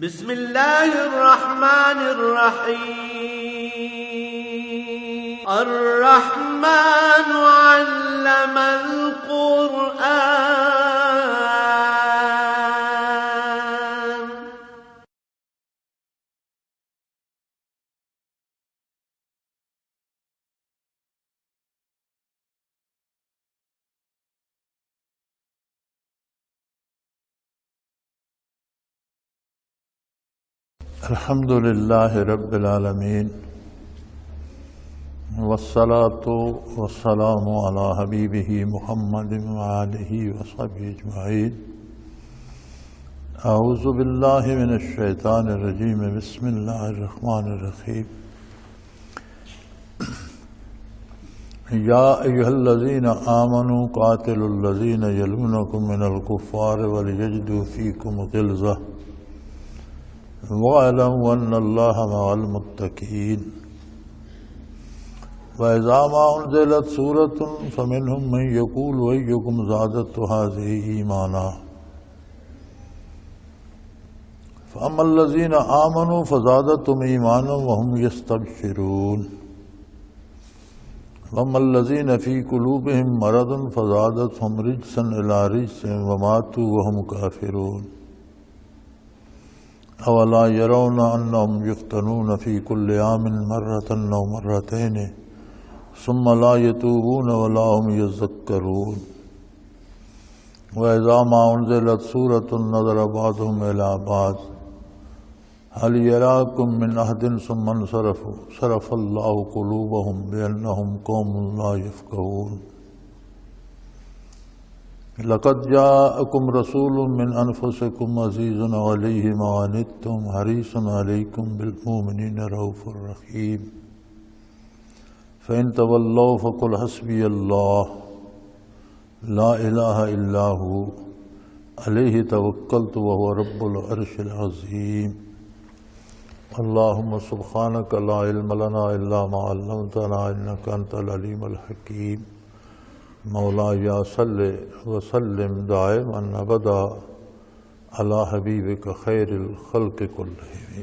بسم الله الرحمن الرحيم. الرحمن علم القرآن. الحمد لله رب العالمين والصلاة والسلام على حبيبه محمد وآله وصحبه أجمعين. أعوذ بالله من الشيطان الرجيم. بسم الله الرحمن الرحيم. يا أيها الذين آمنوا قاتلوا الذين يلونكم من الكفار وليجدوا فيكم غلظة وَاعْلَمُوا أَنَّ اللَّهَ مَعَ الْمُتَّقِينَ. وَإِذَا مَا أُنْزِلَتْ سُورَةٌ فَمِنْهُمْ مَنْ يَقُولُ أَيُّكُمْ زَادَتْهُ هَٰذِهِ إِيمَانًا فَأَمَّا الَّذِينَ آمَنُوا فَزَادَتْهُمْ إِيمَانًا وَهُمْ يَسْتَبْشِرُونَ وَأَمَّا الَّذِينَ فِي قُلُوبِهِمْ مَرَضٌ فَزَادَتْهُمْ رِجْسًا إِلَىٰ رِجْسِهِمْ وَمَاتُوا وَهُمْ كَافِرُونَ. أَوَلَا يَرَوْنَ أَنَّهُمْ يُفْتَنُونَ فِي كُلِّ عَامٍ مَرَّةً أَوْ مَرَّتَيْنِ ثُمَّ لَا يَتُوبُونَ وَلَا هُمْ يَذَّكَّرُونَ. وَإِذَا مَا أُنْزِلَتْ سُورَةٌ نَظَرَ بَعْضُهُمْ إِلَىٰ بَعْضٍ هَلْ يَرَاكُمْ مِنْ أَحَدٍ ثُمَّ انصَرَفُوا صَرَفَ اللَّهُ قُلُوبَهُمْ بِأَنَّهُمْ قَوْمٌ لَا يَفْقَهُونَ. لقد جاءكم رسول من أنفسكم عزيز عليه ما عنتم حريص عليكم بالمؤمنين رؤوف رحيم. فإن تولوا فقل حسبي الله لا إله إلا هو عليه توكلت وهو رب العرش العظيم. اللهم سبحانك لا علم لنا إلا ما علمتنا إنك أنت العليم الحكيم. مولاي صل وسلم دائما ابدا على حبيبك خير الخلق كلهم.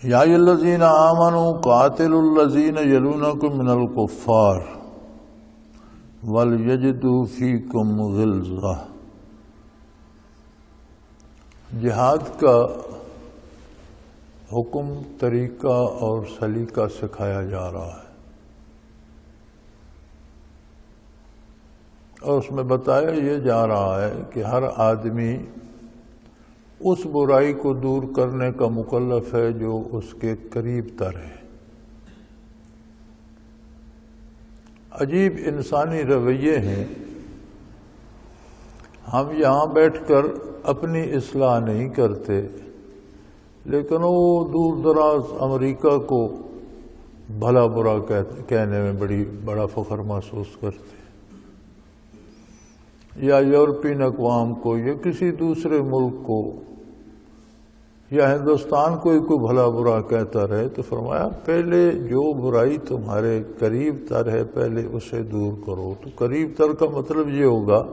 يا أيها الذين آمنوا قاتلوا الذين يلونكم من الكفار وليجدوا فيكم غلظة. جہاد کا حکم، طریقہ اور سلیقہ سکھایا جا رہا ہے، اور اس میں بتایا یہ جا رہا ہے کہ ہر آدمی اس برائی کو دور کرنے کا مکلف ہے جو اس کے قریب تر ہے۔ عجیب انسانی رویے ہیں۔ ہم یہاں بیٹھ کر اپنی اصلاح نہیں کرتے، لیکن وہ دور دراز امریکہ کو بھلا برا کہنے میں بڑا فخر محسوس کرتے ہیں، یا یورپین اقوام کو یا کسی دوسرے ملک کو یا ہندوستان کو ہی کوئی بھلا برا کہتا رہے، تو فرمایا پہلے جو برائی تمہارے قریب تر ہے پہلے اسے دور کرو۔ تو قریب تر کا مطلب یہ ہوگا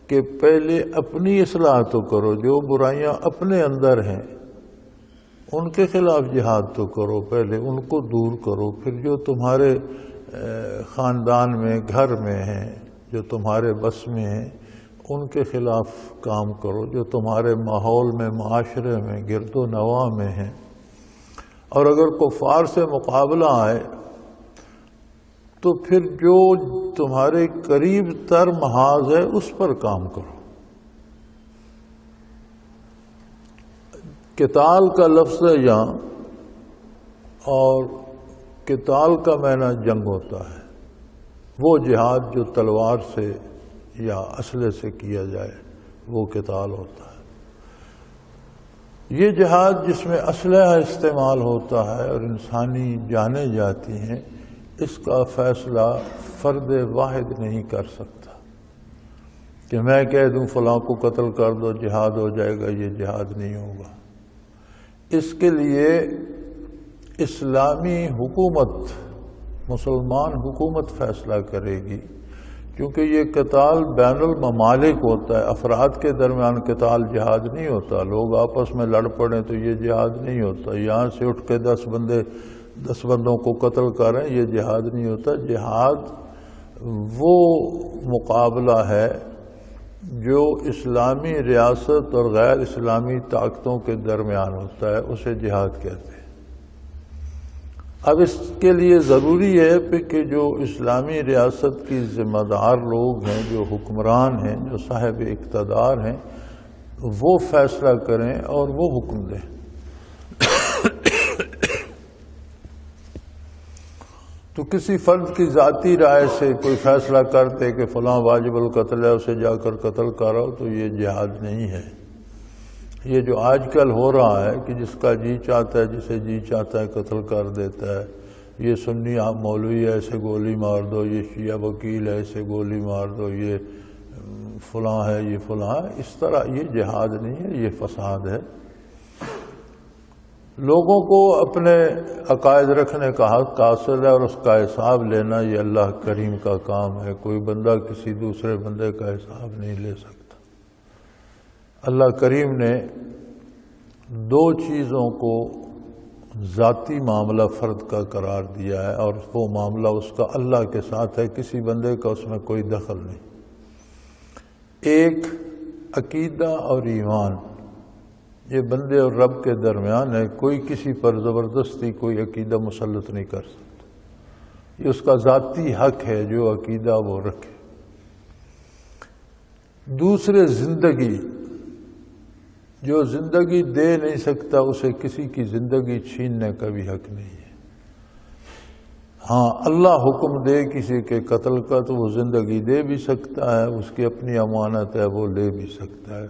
کہ پہلے اپنی اصلاح تو کرو، جو برائیاں اپنے اندر ہیں ان کے خلاف جہاد تو کرو، پہلے ان کو دور کرو، پھر جو تمہارے خاندان میں گھر میں ہیں، جو تمہارے بس میں ہیں ان کے خلاف کام کرو، جو تمہارے ماحول میں معاشرے میں گرد و نواح میں ہیں۔ اور اگر کفار سے مقابلہ آئے تو پھر جو تمہارے قریب تر محاذ ہے اس پر کام کرو۔ قتال کا لفظ ہے یہاں، اور قتال کا معنی جنگ ہوتا ہے، وہ جہاد جو تلوار سے یا اسلحے سے کیا جائے وہ قتال ہوتا ہے۔ یہ جہاد جس میں اسلحہ استعمال ہوتا ہے اور انسانی جانیں جاتی ہیں، اس کا فیصلہ فرد واحد نہیں کر سکتا کہ میں کہہ دوں فلاں کو قتل کر دو جہاد ہو جائے گا، یہ جہاد نہیں ہوگا۔ اس کے لیے اسلامی حکومت، مسلمان حکومت فیصلہ کرے گی کیونکہ یہ قتال بین الممالک ہوتا ہے، افراد کے درمیان قتال جہاد نہیں ہوتا. لوگ آپس میں لڑ پڑیں تو یہ جہاد نہیں ہوتا. یہاں سے اٹھ کے 10 بندوں کو قتل کریں، یہ جہاد نہیں ہوتا. جہاد وہ مقابلہ ہے جو اسلامی ریاست اور غیر اسلامی طاقتوں کے درمیان ہوتا ہے، اسے جہاد کہتے ہیں. اب اس کے لیے ضروری ہے کہ جو اسلامی ریاست کی ذمہ دار لوگ ہیں، جو حکمران ہیں، جو صاحب اقتدار ہیں، وہ فیصلہ کریں اور وہ حکم دیں. تو کسی فرد کی ذاتی رائے سے کوئی فیصلہ کرتے کہ فلاں واجب القتل ہے، اسے جا کر قتل کرو، تو یہ جہاد نہیں ہے. یہ جو آج کل ہو رہا ہے کہ جس کا جی چاہتا ہے، جسے جی چاہتا ہے قتل کر دیتا ہے. یہ سنی آپ مولوی ہے، اسے گولی مار دو، یہ شیعہ وکیل ہے، اسے گولی مار دو، یہ فلاں ہے، یہ فلاں ہے. اس طرح یہ جہاد نہیں ہے، یہ فساد ہے. لوگوں کو اپنے عقائد رکھنے کا حق حاصل ہے اور اس کا حساب لینا یہ اللہ کریم کا کام ہے. کوئی بندہ کسی دوسرے بندے کا حساب نہیں لے سکتا. اللہ کریم نے 2 چیزوں کو ذاتی معاملہ فرد کا قرار دیا ہے، اور وہ معاملہ اس کا اللہ کے ساتھ ہے، کسی بندے کا اس میں کوئی دخل نہیں. ایک عقیدہ اور ایمان، یہ بندے اور رب کے درمیان ہے. کوئی کسی پر زبردستی کوئی عقیدہ مسلط نہیں کر سکتا. یہ اس کا ذاتی حق ہے جو عقیدہ وہ رکھے. دوسرے زندگی، جو زندگی دے نہیں سکتا اسے کسی کی زندگی چھیننے کا بھی حق نہیں ہے. ہاں اللہ حکم دے کسی کے قتل کا تو وہ زندگی دے بھی سکتا ہے، اس کی اپنی امانت ہے، وہ لے بھی سکتا ہے.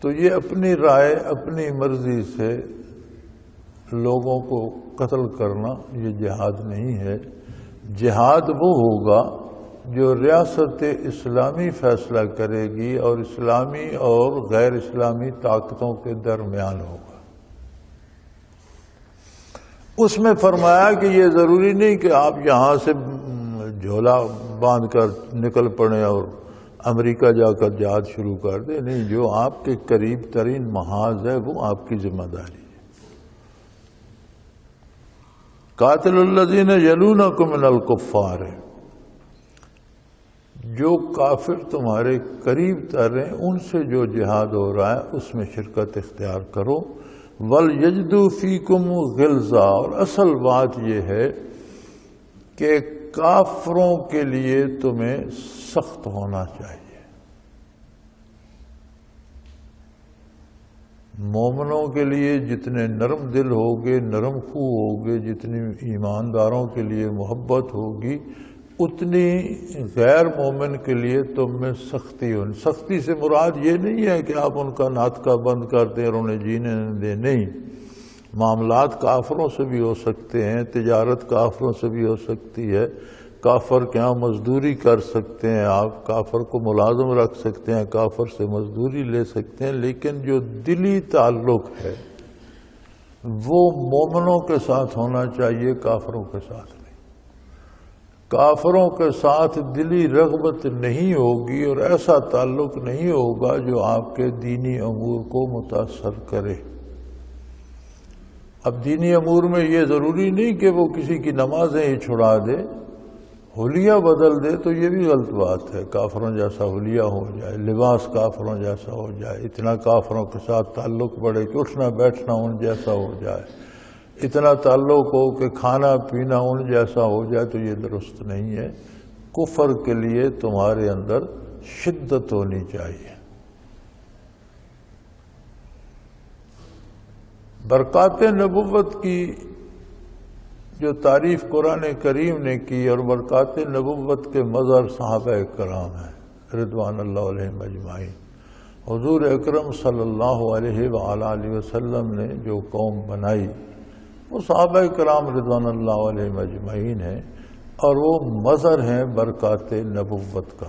تو یہ اپنی رائے، اپنی مرضی سے لوگوں کو قتل کرنا یہ جہاد نہیں ہے. جہاد وہ ہوگا جو ریاست اسلامی فیصلہ کرے گی اور اسلامی اور غیر اسلامی طاقتوں کے درمیان ہوگا. اس میں فرمایا کہ یہ ضروری نہیں کہ آپ یہاں سے جھولا باندھ کر نکل پڑیں اور امریکہ جا کر جہاد شروع کر دیں. نہیں، جو آپ کے قریب ترین محاذ ہے وہ آپ کی ذمہ داری ہے. قاتل الذین یلونکم من الکفار، جو کافر تمہارے قریب تر ہیں ان سے جو جہاد ہو رہا ہے اس میں شرکت اختیار کرو. وَلْيَجِدُوا فِيكُمْ غِلْظَةً، اور اصل بات یہ ہے کہ کافروں کے لیے تمہیں سخت ہونا چاہیے. مومنوں کے لیے جتنے نرم دل ہوگے، نرم خو ہوگے، جتنی ایمانداروں کے لیے محبت ہوگی، اتنی غیر مومن کے لیے تم میں سختی ہونی. سختی سے مراد یہ نہیں ہے کہ آپ ان کا ناطقہ بند کر دیں اور انہیں جینے نہ دیں. نہیں، معاملات کافروں سے بھی ہو سکتے ہیں، تجارت کافروں سے بھی ہو سکتی ہے. کافر کے ہاں مزدوری کر سکتے ہیں، آپ کافر کو ملازم رکھ سکتے ہیں، کافر سے مزدوری لے سکتے ہیں. لیکن جو دلی تعلق ہے وہ مومنوں کے ساتھ ہونا چاہیے، کافروں کے ساتھ نہیں. کافروں کے ساتھ دلی رغبت نہیں ہوگی اور ایسا تعلق نہیں ہوگا جو آپ کے دینی امور کو متاثر کرے. اب دینی امور میں یہ ضروری نہیں کہ وہ کسی کی نمازیں ہی چھڑا دے، حلیہ بدل دے، تو یہ بھی غلط بات ہے. کافروں جیسا حلیہ ہو جائے، لباس کافروں جیسا ہو جائے، اتنا کافروں کے ساتھ تعلق بڑھے کہ اٹھنا بیٹھنا ان جیسا ہو جائے، اتنا تعلق ہو کہ کھانا پینا ان جیسا ہو جائے، تو یہ درست نہیں ہے. کفر کے لیے تمہارے اندر شدت ہونی چاہیے. برکات نبوت کی جو تعریف قرآن کریم نے کی اور برکات نبوت کے مظہر صحابہ کرام ہیں رضوان اللہ علیہم اجمعین. حضور اکرم صلی اللہ علیہ وآلہ وسلم نے جو قوم بنائی وہ صحابہ کرام رضوان اللہ علیہم اجمعین ہیں، اور وہ مظہر ہیں برکات نبوت کا.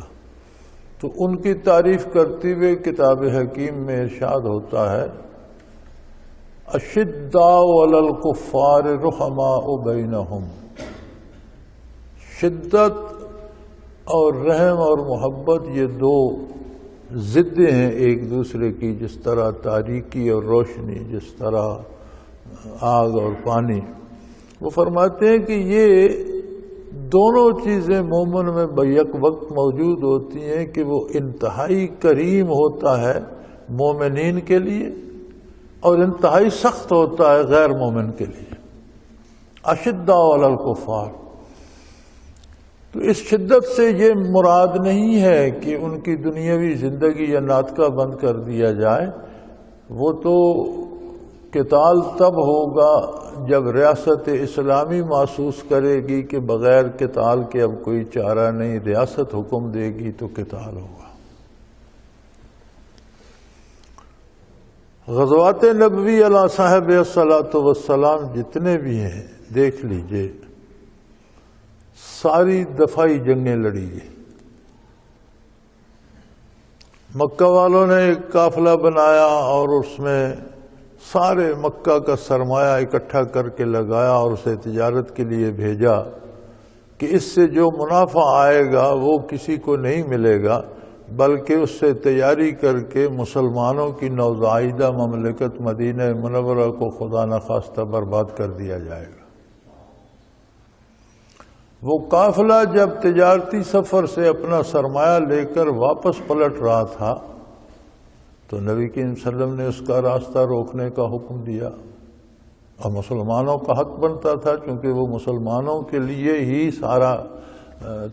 تو ان کی تعریف کرتے ہوئے کتاب حکیم میں ارشاد ہوتا ہے، اشداء علی الکفار رحماء بینہم. شدت اور رحم اور محبت یہ دو ضدیں ہیں ایک دوسرے کی، جس طرح تاریکی اور روشنی، جس طرح آگ اور پانی۔ وہ فرماتے ہیں کہ یہ دونوں چیزیں مومن میں بیک وقت موجود ہوتی ہیں کہ وہ انتہائی کریم ہوتا ہے مومنین کے لیے اور انتہائی سخت ہوتا ہے غیر مومن کے لیے۔ اشداء علی الکفار، تو اس شدت سے یہ مراد نہیں ہے کہ ان کی دنیاوی زندگی یا ناطقہ بند کر دیا جائے، وہ تو قتال تب ہوگا جب ریاست اسلامی محسوس کرے گی کہ بغیر قتال کے اب کوئی چارہ نہیں، ریاست حکم دے گی تو قتال ہوگا۔ غزوات نبوی علی صاحب الصلاۃ والسلام جتنے بھی ہیں دیکھ لیجئے، ساری دفاعی جنگیں لڑی گئی۔ مکہ والوں نے ایک قافلہ بنایا اور اس میں سارے مکہ کا سرمایہ اکٹھا کر کے لگایا اور اسے تجارت کے لیے بھیجا کہ اس سے جو منافع آئے گا وہ کسی کو نہیں ملے گا، بلکہ اس سے تیاری کر کے مسلمانوں کی نوزائیدہ مملکت مدینہ منورہ کو خدا نخواستہ برباد کر دیا جائے گا۔ وہ قافلہ جب تجارتی سفر سے اپنا سرمایہ لے کر واپس پلٹ رہا تھا تو نبی کریم صلی اللہ علیہ وسلم نے اس کا راستہ روکنے کا حکم دیا، اور مسلمانوں کا حق بنتا تھا چونکہ وہ مسلمانوں کے لیے ہی سارا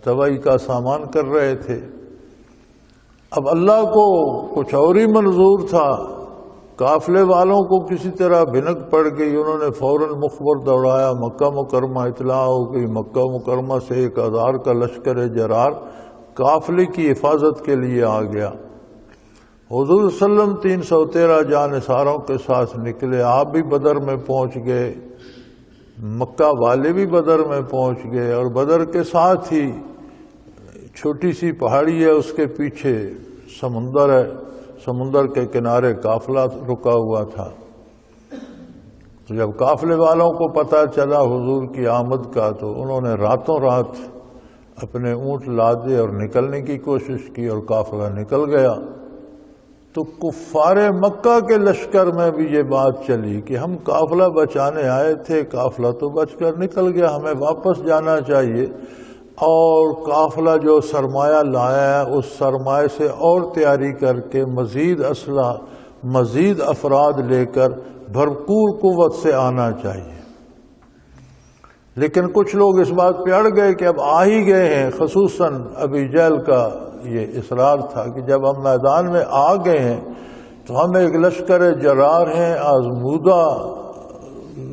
تباہی کا سامان کر رہے تھے۔ اب اللہ کو کچھ اور ہی منظور تھا، قافلے والوں کو کسی طرح بھنک پڑ گئی، انہوں نے فوراً مخبر دوڑایا، مکہ مکرمہ اطلاع ہو گئی، مکہ مکرمہ سے 1000 کا لشکر جرار قافلے کی حفاظت کے لیے آ گیا۔ حضور صلی اللہ علیہ وسلم 313 جانثاروں کے ساتھ نکلے، آپ بھی بدر میں پہنچ گئے، مکہ والے بھی بدر میں پہنچ گئے، اور بدر کے ساتھ ہی چھوٹی سی پہاڑی ہے، اس کے پیچھے سمندر ہے، سمندر کے کنارے قافلہ رکا ہوا تھا۔ تو جب قافلے والوں کو پتہ چلا حضور کی آمد کا تو انہوں نے راتوں رات اپنے اونٹ لادے اور نکلنے کی کوشش کی، اور قافلہ نکل گیا۔ تو کفار مکہ کے لشکر میں بھی یہ بات چلی کہ ہم قافلہ بچانے آئے تھے، قافلہ تو بچ کر نکل گیا، ہمیں واپس جانا چاہیے، اور قافلہ جو سرمایہ لایا ہے اس سرمایہ سے اور تیاری کر کے مزید اسلحہ، مزید افراد لے کر بھرپور قوت سے آنا چاہیے۔ لیکن کچھ لوگ اس بات پہ اڑ گئے کہ اب آ ہی گئے ہیں، خصوصاً ابی جہل کا یہ اصرار تھا کہ جب ہم میدان میں آ گئے ہیں تو ہم ایک لشکر جرار ہیں، آزمودہ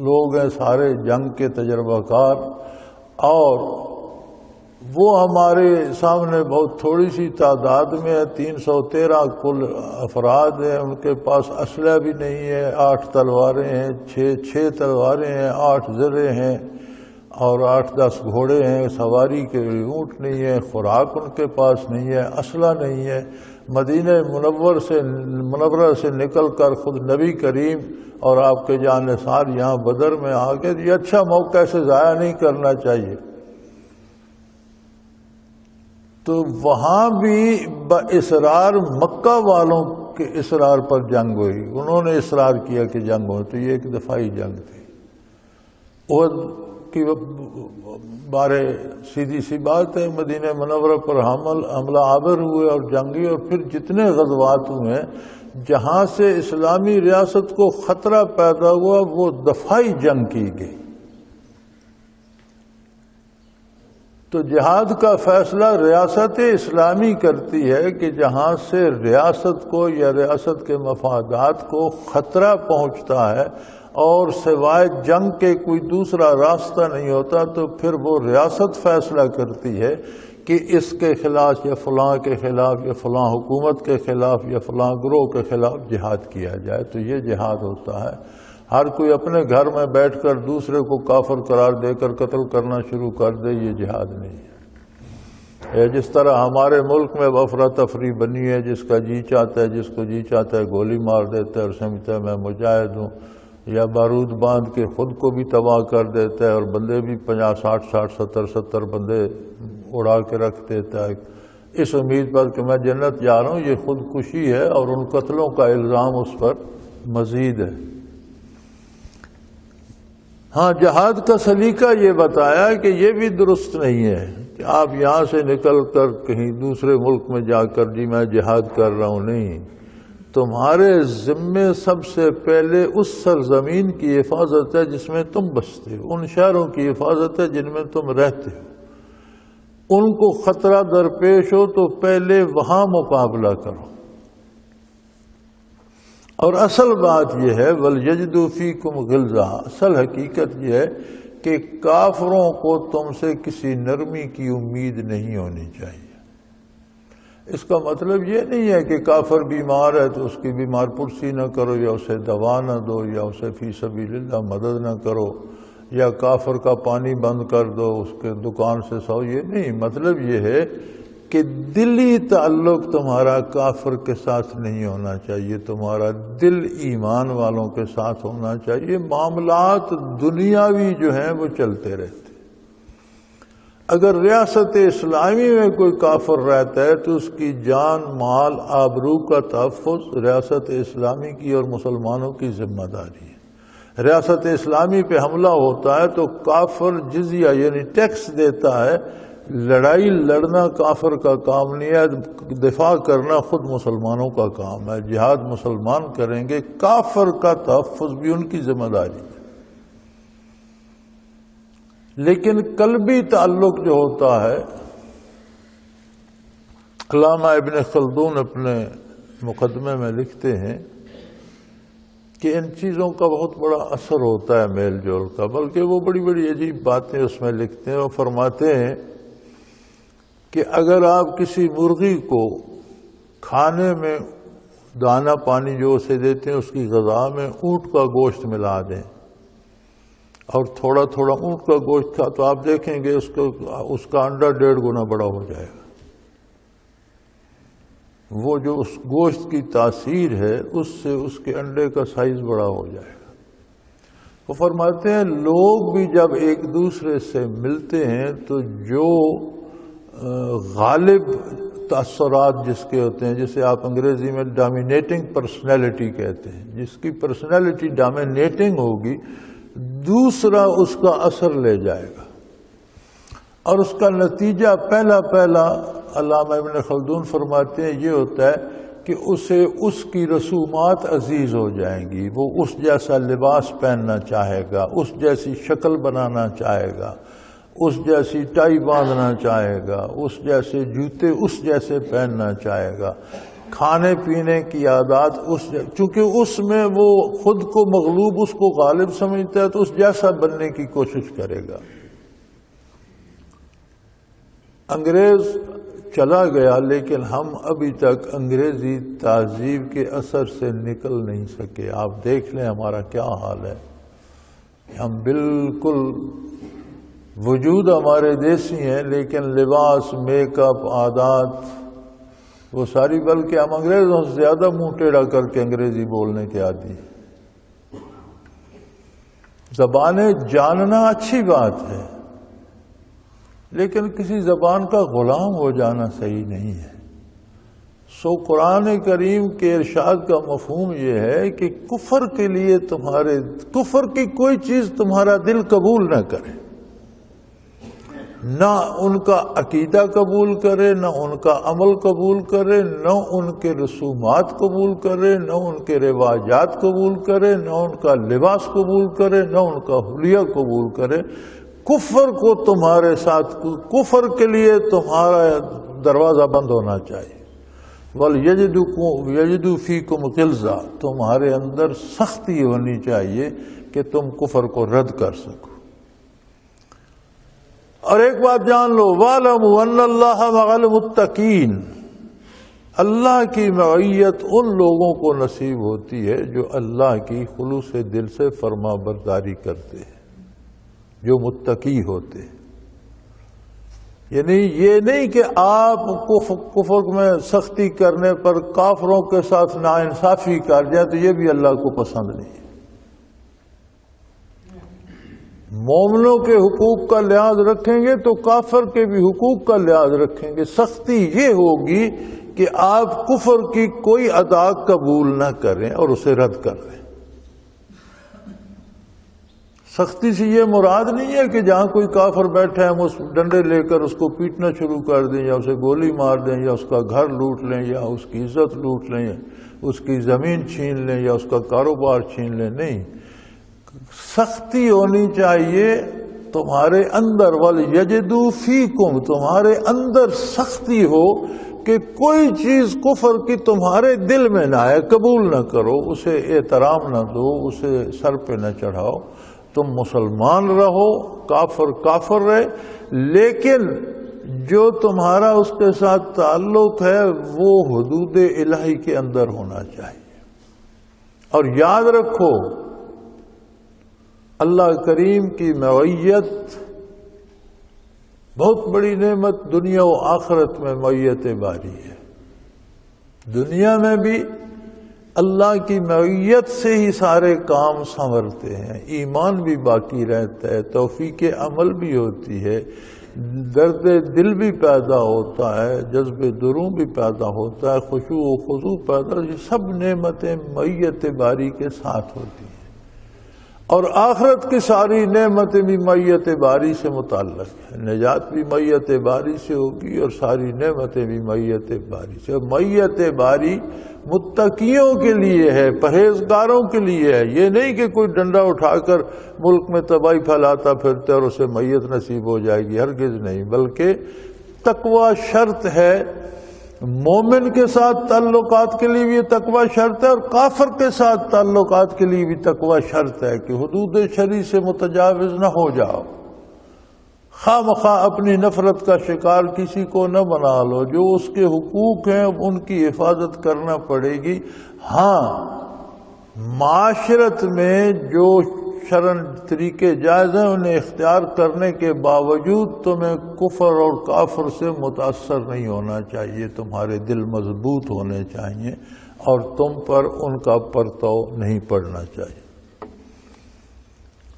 لوگ ہیں، سارے جنگ کے تجربہ کار، اور وہ ہمارے سامنے بہت تھوڑی سی تعداد میں ہے، 313 کل افراد ہیں، ان کے پاس اسلحہ بھی نہیں ہے، 8 تلواریں ہیں، 6 تلواریں ہیں، 8 زرے ہیں، اور 8-10 گھوڑے ہیں، سواری کے اونٹ نہیں ہے، خوراک ان کے پاس نہیں ہے، اسلحہ نہیں ہے۔ مدینہ منورہ سے نکل کر خود نبی کریم اور آپ کے جانثار یہاں بدر میں آ گئے، یہ اچھا موقع سے ضائع نہیں کرنا چاہیے۔ تو وہاں بھی باصرار مکہ والوں کے اصرار پر جنگ ہوئی، انہوں نے اصرار کیا کہ جنگ ہو، تو یہ ایک دفاعی جنگ تھی۔ احد کی بارے سیدھی سی بات ہے، مدینہ منورہ پر حملہ آور ہوئے اور جنگی، اور پھر جتنے غزوات ہوئے جہاں سے اسلامی ریاست کو خطرہ پیدا ہوا وہ دفاعی جنگ کی گئی۔ تو جہاد کا فیصلہ ریاست اسلامی کرتی ہے کہ جہاں سے ریاست کو یا ریاست کے مفادات کو خطرہ پہنچتا ہے اور سوائے جنگ کے کوئی دوسرا راستہ نہیں ہوتا، تو پھر وہ ریاست فیصلہ کرتی ہے کہ اس کے خلاف یا فلاں کے خلاف یا فلاں حکومت کے خلاف یا فلاں گروہ کے خلاف جہاد کیا جائے، تو یہ جہاد ہوتا ہے۔ ہر کوئی اپنے گھر میں بیٹھ کر دوسرے کو کافر قرار دے کر قتل کرنا شروع کر دے، یہ جہاد نہیں ہے۔ جس طرح ہمارے ملک میں افراتفری بنی ہے، جس کا جی چاہتا ہے، جس کو جی چاہتا ہے گولی مار دیتا ہے اور سمجھتا ہے میں مجاہد ہوں، یا بارود باندھ کے خود کو بھی تباہ کر دیتا ہے اور بندے بھی 50 60 70 بندے اڑا کے رکھ دیتا ہے اس امید پر کہ میں جنت جا رہا ہوں. یہ خودکشی ہے اور ان قتلوں کا الزام اس پر مزید ہے. ہاں جہاد کا سلیقہ یہ بتایا کہ یہ بھی درست نہیں ہے کہ آپ یہاں سے نکل کر کہیں دوسرے ملک میں جا کر جی میں جہاد کر رہا ہوں. نہیں، تمہارے ذمے سب سے پہلے اس سرزمین کی حفاظت ہے جس میں تم بستے ہو، ان شہروں کی حفاظت ہے جن میں تم رہتے ہو. ان کو خطرہ درپیش ہو تو پہلے وہاں مقابلہ کرو. اور اصل بات یہ ہے وَلْيَجِدُوا فِيكُمْ غِلْظَةً، اصل حقیقت یہ ہے کہ کافروں کو تم سے کسی نرمی کی امید نہیں ہونی چاہیے. اس کا مطلب یہ نہیں ہے کہ کافر بیمار ہے تو اس کی بیمار پرسی نہ کرو یا اسے دوا نہ دو یا اسے فی سبیل اللہ مدد نہ کرو یا کافر کا پانی بند کر دو، اس کے دکان سے سو. یہ نہیں، مطلب یہ ہے کہ دلی تعلق تمہارا کافر کے ساتھ نہیں ہونا چاہیے، تمہارا دل ایمان والوں کے ساتھ ہونا چاہیے. معاملات دنیاوی جو ہیں وہ چلتے رہتے. اگر ریاست اسلامی میں کوئی کافر رہتا ہے تو اس کی جان مال آبرو کا تحفظ ریاست اسلامی کی اور مسلمانوں کی ذمہ داری ہے. ریاست اسلامی پہ حملہ ہوتا ہے تو کافر جزیہ یعنی ٹیکس دیتا ہے. لڑائی لڑنا کافر کا کام نہیں ہے، دفاع کرنا خود مسلمانوں کا کام ہے. جہاد مسلمان کریں گے، کافر کا تحفظ بھی ان کی ذمہ داری ہے. لیکن قلبی تعلق جو ہوتا ہے، علامہ ابن خلدون اپنے مقدمے میں لکھتے ہیں کہ ان چیزوں کا بہت بڑا اثر ہوتا ہے میل جول کا، بلکہ وہ بڑی بڑی عجیب باتیں اس میں لکھتے ہیں. وہ فرماتے ہیں کہ اگر آپ کسی مرغی کو کھانے میں دانہ پانی جو اسے دیتے ہیں اس کی غذا میں اونٹ کا گوشت ملا دیں اور تھوڑا تھوڑا اونٹ کا گوشت کھا تو آپ دیکھیں گے اس کا انڈا 1.5 گنا بڑا ہو جائے گا. وہ جو اس گوشت کی تاثیر ہے اس سے اس کے انڈے کا سائز بڑا ہو جائے گا. وہ فرماتے ہیں لوگ بھی جب ایک دوسرے سے ملتے ہیں تو جو غالب تاثرات جس کے ہوتے ہیں، جسے آپ انگریزی میں ڈومینیٹنگ پرسنالٹی کہتے ہیں، جس کی پرسنالٹی ڈومینیٹنگ ہوگی دوسرا اس کا اثر لے جائے گا. اور اس کا نتیجہ پہلا علامہ ابن خلدون فرماتے ہیں یہ ہوتا ہے کہ اسے اس کی رسومات عزیز ہو جائیں گی. وہ اس جیسا لباس پہننا چاہے گا، اس جیسی شکل بنانا چاہے گا، اس جیسی ٹائی باندھنا چاہے گا، اس جیسے جوتے اس جیسے پہننا چاہے گا. کھانے پینے کی عادات چونکہ اس میں وہ خود کو مغلوب، اس کو غالب سمجھتا ہے تو اس جیسا بننے کی کوشش کرے گا. انگریز چلا گیا لیکن ہم ابھی تک انگریزی تہذیب کے اثر سے نکل نہیں سکے. آپ دیکھ لیں ہمارا کیا حال ہے. ہم بالکل وجود ہمارے دیسی ہیں لیکن لباس، میک اپ، عادات وہ ساری، بلکہ ہم انگریزوں سے زیادہ منہ ٹیڑھا کر کے انگریزی بولنے کے عادی ہیں. زبانیں جاننا اچھی بات ہے لیکن کسی زبان کا غلام ہو جانا صحیح نہیں ہے. قرآن کریم کے ارشاد کا مفہوم یہ ہے کہ کفر کے لیے کفر کی کوئی چیز تمہارا دل قبول نہ کرے، نہ ان کا عقیدہ قبول کرے، نہ ان کا عمل قبول کرے، نہ ان کے رسومات قبول کرے، نہ ان کے رواجات قبول کرے، نہ ان کا لباس قبول کرے، نہ ان کا حلیہ قبول کرے. کفر کو تمہارے ساتھ، کفر کے لیے تمہارا دروازہ بند ہونا چاہیے. وَلْيَجِدُوا فِيكُمْ غِلْظَةً، تمہارے اندر سختی ہونی چاہیے کہ تم کفر کو رد کر سکو. اور ایک بات جان لو، وَاعْلَمُوا أَنَّ اللَّهَ مَعَ الْمُتَّقِينَ، اللہ کی معیت ان لوگوں کو نصیب ہوتی ہے جو اللہ کی خلوص دل سے فرما برداری کرتے ہیں، جو متقی ہوتے ہیں. یعنی یہ نہیں کہ آپ کفر میں سختی کرنے پر کافروں کے ساتھ ناانصافی کر جائیں تو یہ بھی اللہ کو پسند نہیں ہے. مومنوں کے حقوق کا لحاظ رکھیں گے تو کافر کے بھی حقوق کا لحاظ رکھیں گے۔ سختی یہ ہوگی کہ آپ کفر کی کوئی ادا قبول نہ کریں اور اسے رد کر دیں۔ سختی سے یہ مراد نہیں ہے کہ جہاں کوئی کافر بیٹھا ہے ہم اس ڈنڈے لے کر اس کو پیٹنا شروع کر دیں یا اسے گولی مار دیں یا اس کا گھر لوٹ لیں یا اس کی عزت لوٹ لیں یا اس کی زمین چھین لیں یا اس کا کاروبار چھین لیں، نہیں۔ سختی ہونی چاہیے تمہارے اندر، وَلْيَجِدُوا فِيكُمْ، تمہارے اندر سختی ہو کہ کوئی چیز کفر کی تمہارے دل میں نہ آئے، قبول نہ کرو، اسے احترام نہ دو، اسے سر پہ نہ چڑھاؤ۔ تم مسلمان رہو، کافر کافر رہے، لیکن جو تمہارا اس کے ساتھ تعلق ہے وہ حدود الہی کے اندر ہونا چاہیے۔ اور یاد رکھو اللہ کریم کی معیت بہت بڑی نعمت دنیا و آخرت میں معیت باری ہے۔ دنیا میں بھی اللہ کی معیت سے ہی سارے کام سنورتے ہیں، ایمان بھی باقی رہتا ہے، توفیق عمل بھی ہوتی ہے، درد دل بھی پیدا ہوتا ہے، جذب دروں بھی پیدا ہوتا ہے، خشوع و خضوع پیدا، یہ سب نعمتیں معیت باری کے ساتھ ہوتی ہیں۔ اور آخرت کی ساری نعمتیں بھی معیت باری سے متعلق ہیں، نجات بھی معیت باری سے ہوگی اور ساری نعمتیں بھی معیت باری سے۔ معیت باری متقیوں کے لیے ہے، پرہیزگاروں کے لیے ہے، یہ نہیں کہ کوئی ڈنڈا اٹھا کر ملک میں تباہی پھیلاتا پھرتا اور اسے معیت نصیب ہو جائے گی، ہرگز نہیں، بلکہ تقوی شرط ہے۔ مومن کے ساتھ تعلقات کے لیے بھی یہ تقوی شرط ہے اور کافر کے ساتھ تعلقات کے لیے بھی تقوی شرط ہے کہ حدود شرع سے متجاوز نہ ہو جاؤ، خواہ مخواہ اپنی نفرت کا شکار کسی کو نہ بنا لو، جو اس کے حقوق ہیں ان کی حفاظت کرنا پڑے گی۔ ہاں، معاشرت میں جو شرعن طریقے جائز ہیں انہیں اختیار کرنے کے باوجود تمہیں کفر اور کافر سے متاثر نہیں ہونا چاہیے، تمہارے دل مضبوط ہونے چاہیے اور تم پر ان کا پرتو نہیں پڑنا چاہیے۔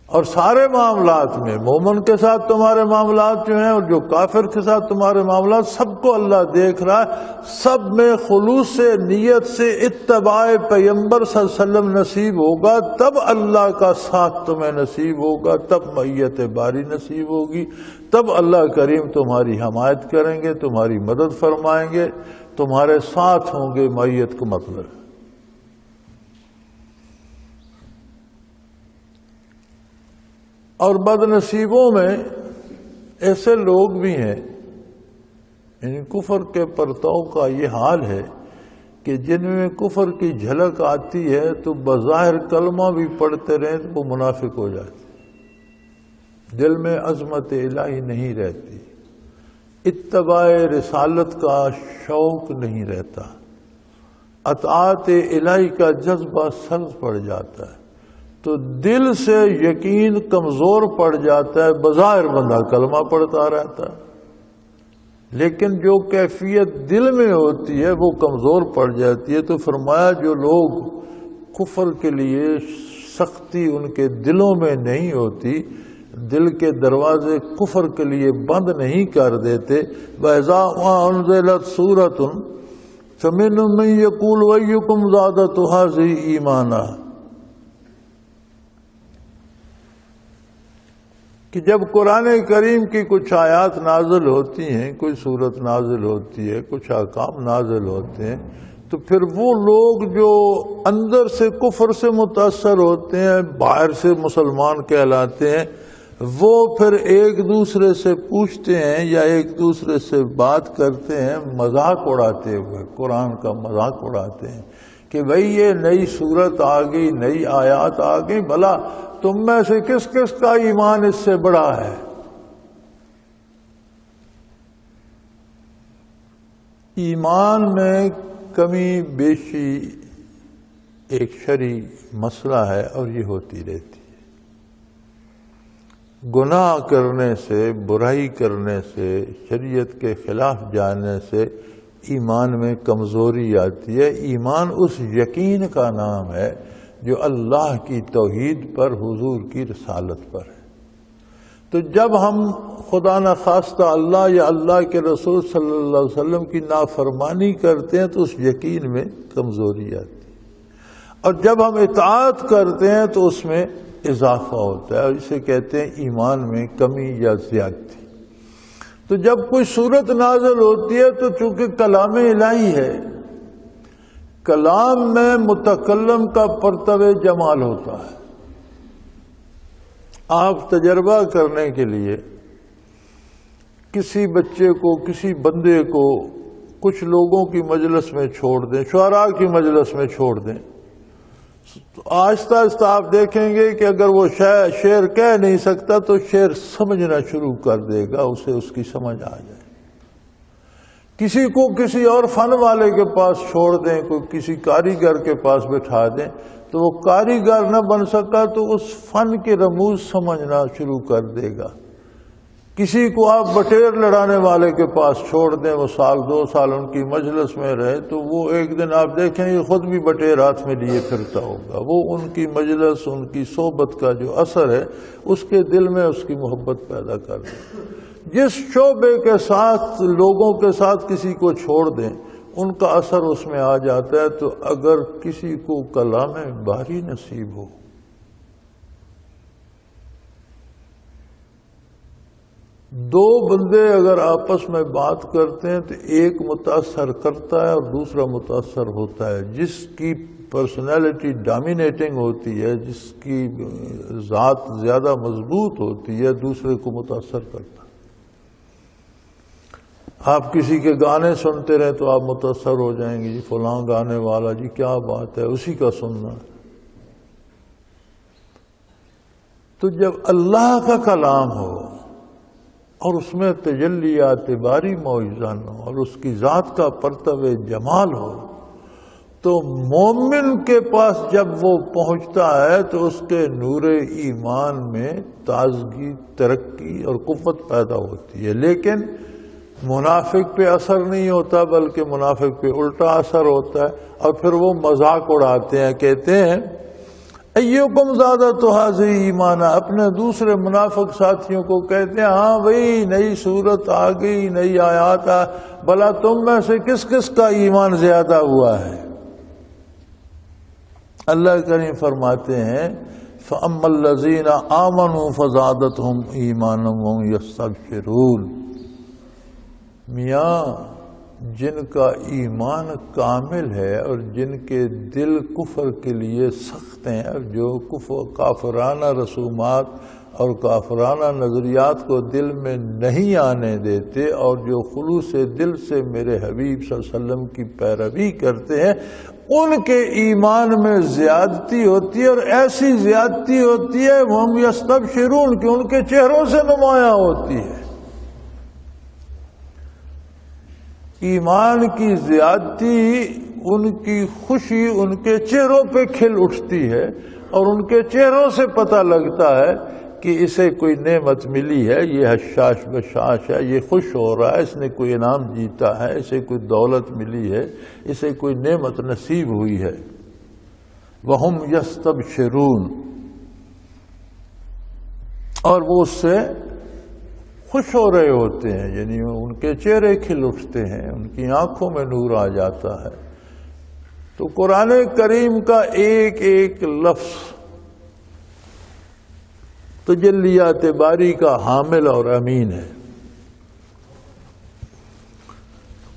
اور سارے معاملات میں مومن کے ساتھ تمہارے معاملات جو ہیں اور جو کافر کے ساتھ تمہارے معاملات، سب کو اللہ دیکھ رہا ہے، سب میں خلوص سے نیت سے اتباع پیغمبر صلی اللہ علیہ وسلم نصیب ہوگا، تب اللہ کا ساتھ تمہیں نصیب ہوگا، تب معیت باری نصیب ہوگی، تب اللہ کریم تمہاری حمایت کریں گے، تمہاری مدد فرمائیں گے، تمہارے ساتھ ہوں گے۔ معیت کا مطلب اور بد نصیبوں میں ایسے لوگ بھی ہیں، یعنی کفر کے پرتو کا یہ حال ہے کہ جن میں کفر کی جھلک آتی ہے تو بظاہر کلمہ بھی پڑھتے رہیں تو وہ منافق ہو جاتے، دل میں عظمت الہی نہیں رہتی، اتباع رسالت کا شوق نہیں رہتا، اطاعت الہی کا جذبہ سرد پڑ جاتا ہے، تو دل سے یقین کمزور پڑ جاتا ہے۔ بظاہر بندہ کلمہ پڑھتا رہتا ہے لیکن جو کیفیت دل میں ہوتی ہے وہ کمزور پڑ جاتی ہے۔ تو فرمایا جو لوگ کفر کے لیے سختی ان کے دلوں میں نہیں ہوتی، دل کے دروازے کفر کے لیے بند نہیں کر دیتے، وَإِذَا مَا أُنزِلَتْ سُورَةٌ فَمِنْهُم مَّن يَقُولُ أَيُّكُمْ زَادَتْهُ هَٰذِهِ إِيمَانًا، کہ جب قرآن کریم کی کچھ آیات نازل ہوتی ہیں، کوئی صورت نازل ہوتی ہے، کچھ احکام نازل ہوتے ہیں، تو پھر وہ لوگ جو اندر سے کفر سے متاثر ہوتے ہیں، باہر سے مسلمان کہلاتے ہیں، وہ پھر ایک دوسرے سے پوچھتے ہیں یا ایک دوسرے سے بات کرتے ہیں مذاق اڑاتے ہوئے، قرآن کا مذاق اڑاتے ہیں کہ بھئی یہ نئی صورت آ گئی، نئی آیات آ گئی، بھلا تم میں سے کس کس کا ایمان اس سے بڑا ہے؟ ایمان میں کمی بیشی ایک شرعی مسئلہ ہے اور یہ ہوتی رہتی ہے۔ گناہ کرنے سے، برائی کرنے سے، شریعت کے خلاف جانے سے ایمان میں کمزوری آتی ہے۔ ایمان اس یقین کا نام ہے جو اللہ کی توحید پر، حضور کی رسالت پر ہے۔ تو جب ہم خدا نخواستہ اللہ یا اللہ کے رسول صلی اللہ علیہ وسلم کی نافرمانی کرتے ہیں تو اس یقین میں کمزوری آتی ہے، اور جب ہم اطاعت کرتے ہیں تو اس میں اضافہ ہوتا ہے، اور اسے کہتے ہیں ایمان میں کمی یا زیادتی۔ تو جب کوئی صورت نازل ہوتی ہے تو چونکہ کلام الہی ہے، کلام میں متکلم کا پرتو جمال ہوتا ہے۔ آپ تجربہ کرنے کے لیے کسی بچے کو، کسی بندے کو کچھ لوگوں کی مجلس میں چھوڑ دیں، شعراء کی مجلس میں چھوڑ دیں، تو آہستہ آہستہ آپ دیکھیں گے کہ اگر وہ شعر کہہ نہیں سکتا تو شعر سمجھنا شروع کر دے گا، اسے اس کی سمجھ آ جائے۔ کسی کو کسی اور فن والے کے پاس چھوڑ دیں، کوئی کسی کاریگر کے پاس بٹھا دیں، تو وہ کاریگر نہ بن سکا تو اس فن کے رموز سمجھنا شروع کر دے گا۔ کسی کو آپ بٹیر لڑانے والے کے پاس چھوڑ دیں، وہ سال دو سال ان کی مجلس میں رہے، تو وہ ایک دن آپ دیکھیں گے خود بھی بٹیر ہاتھ میں لیے پھرتا ہوگا۔ وہ ان کی مجلس، ان کی صحبت کا جو اثر ہے اس کے دل میں اس کی محبت پیدا کر دے۔ جس شعبے کے ساتھ، لوگوں کے ساتھ کسی کو چھوڑ دیں، ان کا اثر اس میں آ جاتا ہے۔ تو اگر کسی کو کلام باری نصیب ہو، دو بندے اگر آپس میں بات کرتے ہیں تو ایک متاثر کرتا ہے اور دوسرا متاثر ہوتا ہے۔ جس کی پرسنالٹی ڈومینیٹنگ ہوتی ہے، جس کی ذات زیادہ مضبوط ہوتی ہے، دوسرے کو متاثر کرتا ہے۔ آپ کسی کے گانے سنتے رہیں تو آپ متاثر ہو جائیں گے، جی فلاں گانے والا، جی کیا بات ہے، اسی کا سننا۔ تو جب اللہ کا کلام ہو اور اس میں تجلیات باری معجزہ ہو اور اس کی ذات کا پرتو جمال ہو، تو مومن کے پاس جب وہ پہنچتا ہے تو اس کے نور ایمان میں تازگی، ترقی اور قوت پیدا ہوتی ہے۔ لیکن منافق پہ اثر نہیں ہوتا، بلکہ منافق پہ الٹا اثر ہوتا ہے، اور پھر وہ مذاق اڑاتے ہیں، کہتے ہیں ایوکم زادۃ ھذہ ایمانا، اپنے دوسرے منافق ساتھیوں کو کہتے ہیں ہاں بھئی نئی صورت آ گئی، نئی آیات آ، بھلا تم میں سے کس کس کا ایمان زیادہ ہوا ہے؟ اللہ کریم فرماتے ہیں فَأَمَّا الَّذِينَ آمَنُوا فَزَادَتْهُمْ إِيمَانًا وَهُمْ يَسْتَبْشِرُونَ۔ میاں جن کا ایمان کامل ہے اور جن کے دل کفر کے لیے سخت ہیں، اور جو کافرانہ رسومات اور کافرانہ نظریات کو دل میں نہیں آنے دیتے، اور جو خلوص دل سے میرے حبیب صلی اللہ علیہ وسلم کی پیروی کرتے ہیں، ان کے ایمان میں زیادتی ہوتی ہے، اور ایسی زیادتی ہوتی ہے ہم یستبشرون کہ ان کے چہروں سے نمایاں ہوتی ہے۔ ایمان کی زیادتی، ان کی خوشی ان کے چہروں پہ کھل اٹھتی ہے، اور ان کے چہروں سے پتہ لگتا ہے کہ اسے کوئی نعمت ملی ہے، یہ حشاش بشاش ہے، یہ خوش ہو رہا ہے، اس نے کوئی انعام جیتا ہے، اسے کوئی دولت ملی ہے، اسے کوئی نعمت نصیب ہوئی ہے۔ وَهُمْ يَسْتَبْشِرُونَ، اور وہ اس سے خوش ہو رہے ہوتے ہیں، یعنی ان کے چہرے کھل اٹھتے ہیں، ان کی آنکھوں میں نور آ جاتا ہے۔ تو قرآن کریم کا ایک ایک لفظ تجلیات باری کا حامل اور امین ہے۔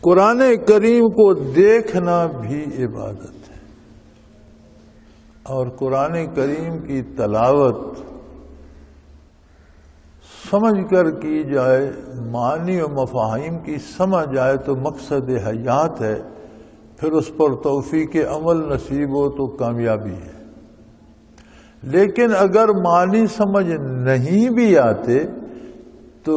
قرآن کریم کو دیکھنا بھی عبادت ہے، اور قرآن کریم کی تلاوت سمجھ کر کی جائے، معنی و مفاہیم کی سمجھ آئے تو مقصد حیات ہے، پھر اس پر توفیق عمل نصیب ہو تو کامیابی ہے۔ لیکن اگر معنی سمجھ نہیں بھی آتے تو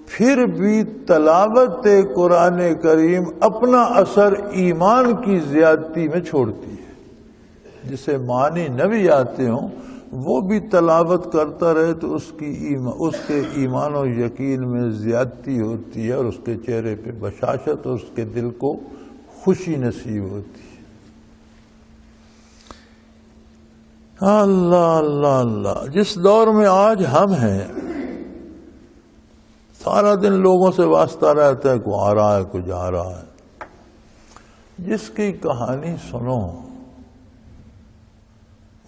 پھر بھی تلاوت قرآن کریم اپنا اثر ایمان کی زیادتی میں چھوڑتی ہے۔ جسے معنی نہ بھی آتے ہوں وہ بھی تلاوت کرتا رہے تو اس کے ایمان و یقین میں زیادتی ہوتی ہے، اور اس کے چہرے پہ بشاشت اور اس کے دل کو خوشی نصیب ہوتی ہے۔ اللہ اللہ اللہ۔ جس دور میں آج ہم ہیں سارا دن لوگوں سے واسطہ رہتا ہے، کوئی آ رہا ہے کوئی جا رہا ہے. جس کی کہانی سنو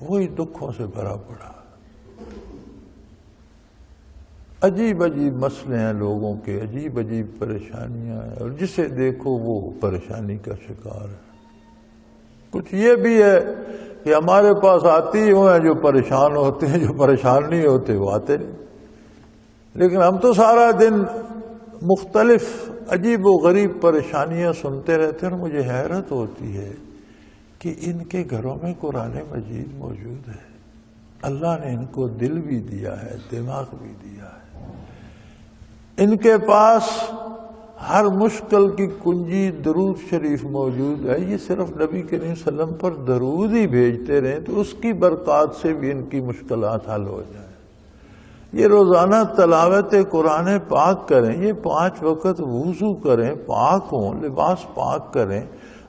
وہی دکھوں سے بھرا پڑا. عجیب عجیب مسئلے ہیں لوگوں کے، عجیب عجیب پریشانیاں ہیں، اور جسے دیکھو وہ پریشانی کا شکار ہے. کچھ یہ بھی ہے کہ ہمارے پاس آتی ہیں جو پریشان ہوتے ہیں، جو پریشان نہیں ہوتے وہ آتے نہیں. لیکن ہم تو سارا دن مختلف عجیب و غریب پریشانیاں سنتے رہتے ہیں، اور مجھے حیرت ہوتی ہے کہ ان کے گھروں میں قرآن مجید موجود ہے. اللہ نے ان کو دل بھی دیا ہے، دماغ بھی دیا ہے. ان کے پاس ہر مشکل کی کنجی درود شریف موجود ہے. یہ صرف نبی کریم صلی اللہ علیہ وسلم پر درود ہی بھیجتے رہیں تو اس کی برکات سے بھی ان کی مشکلات حل ہو جائیں. یہ روزانہ تلاوت قرآن پاک کریں، یہ 5 وقت وضو کریں، پاک ہوں، لباس پاک کریں،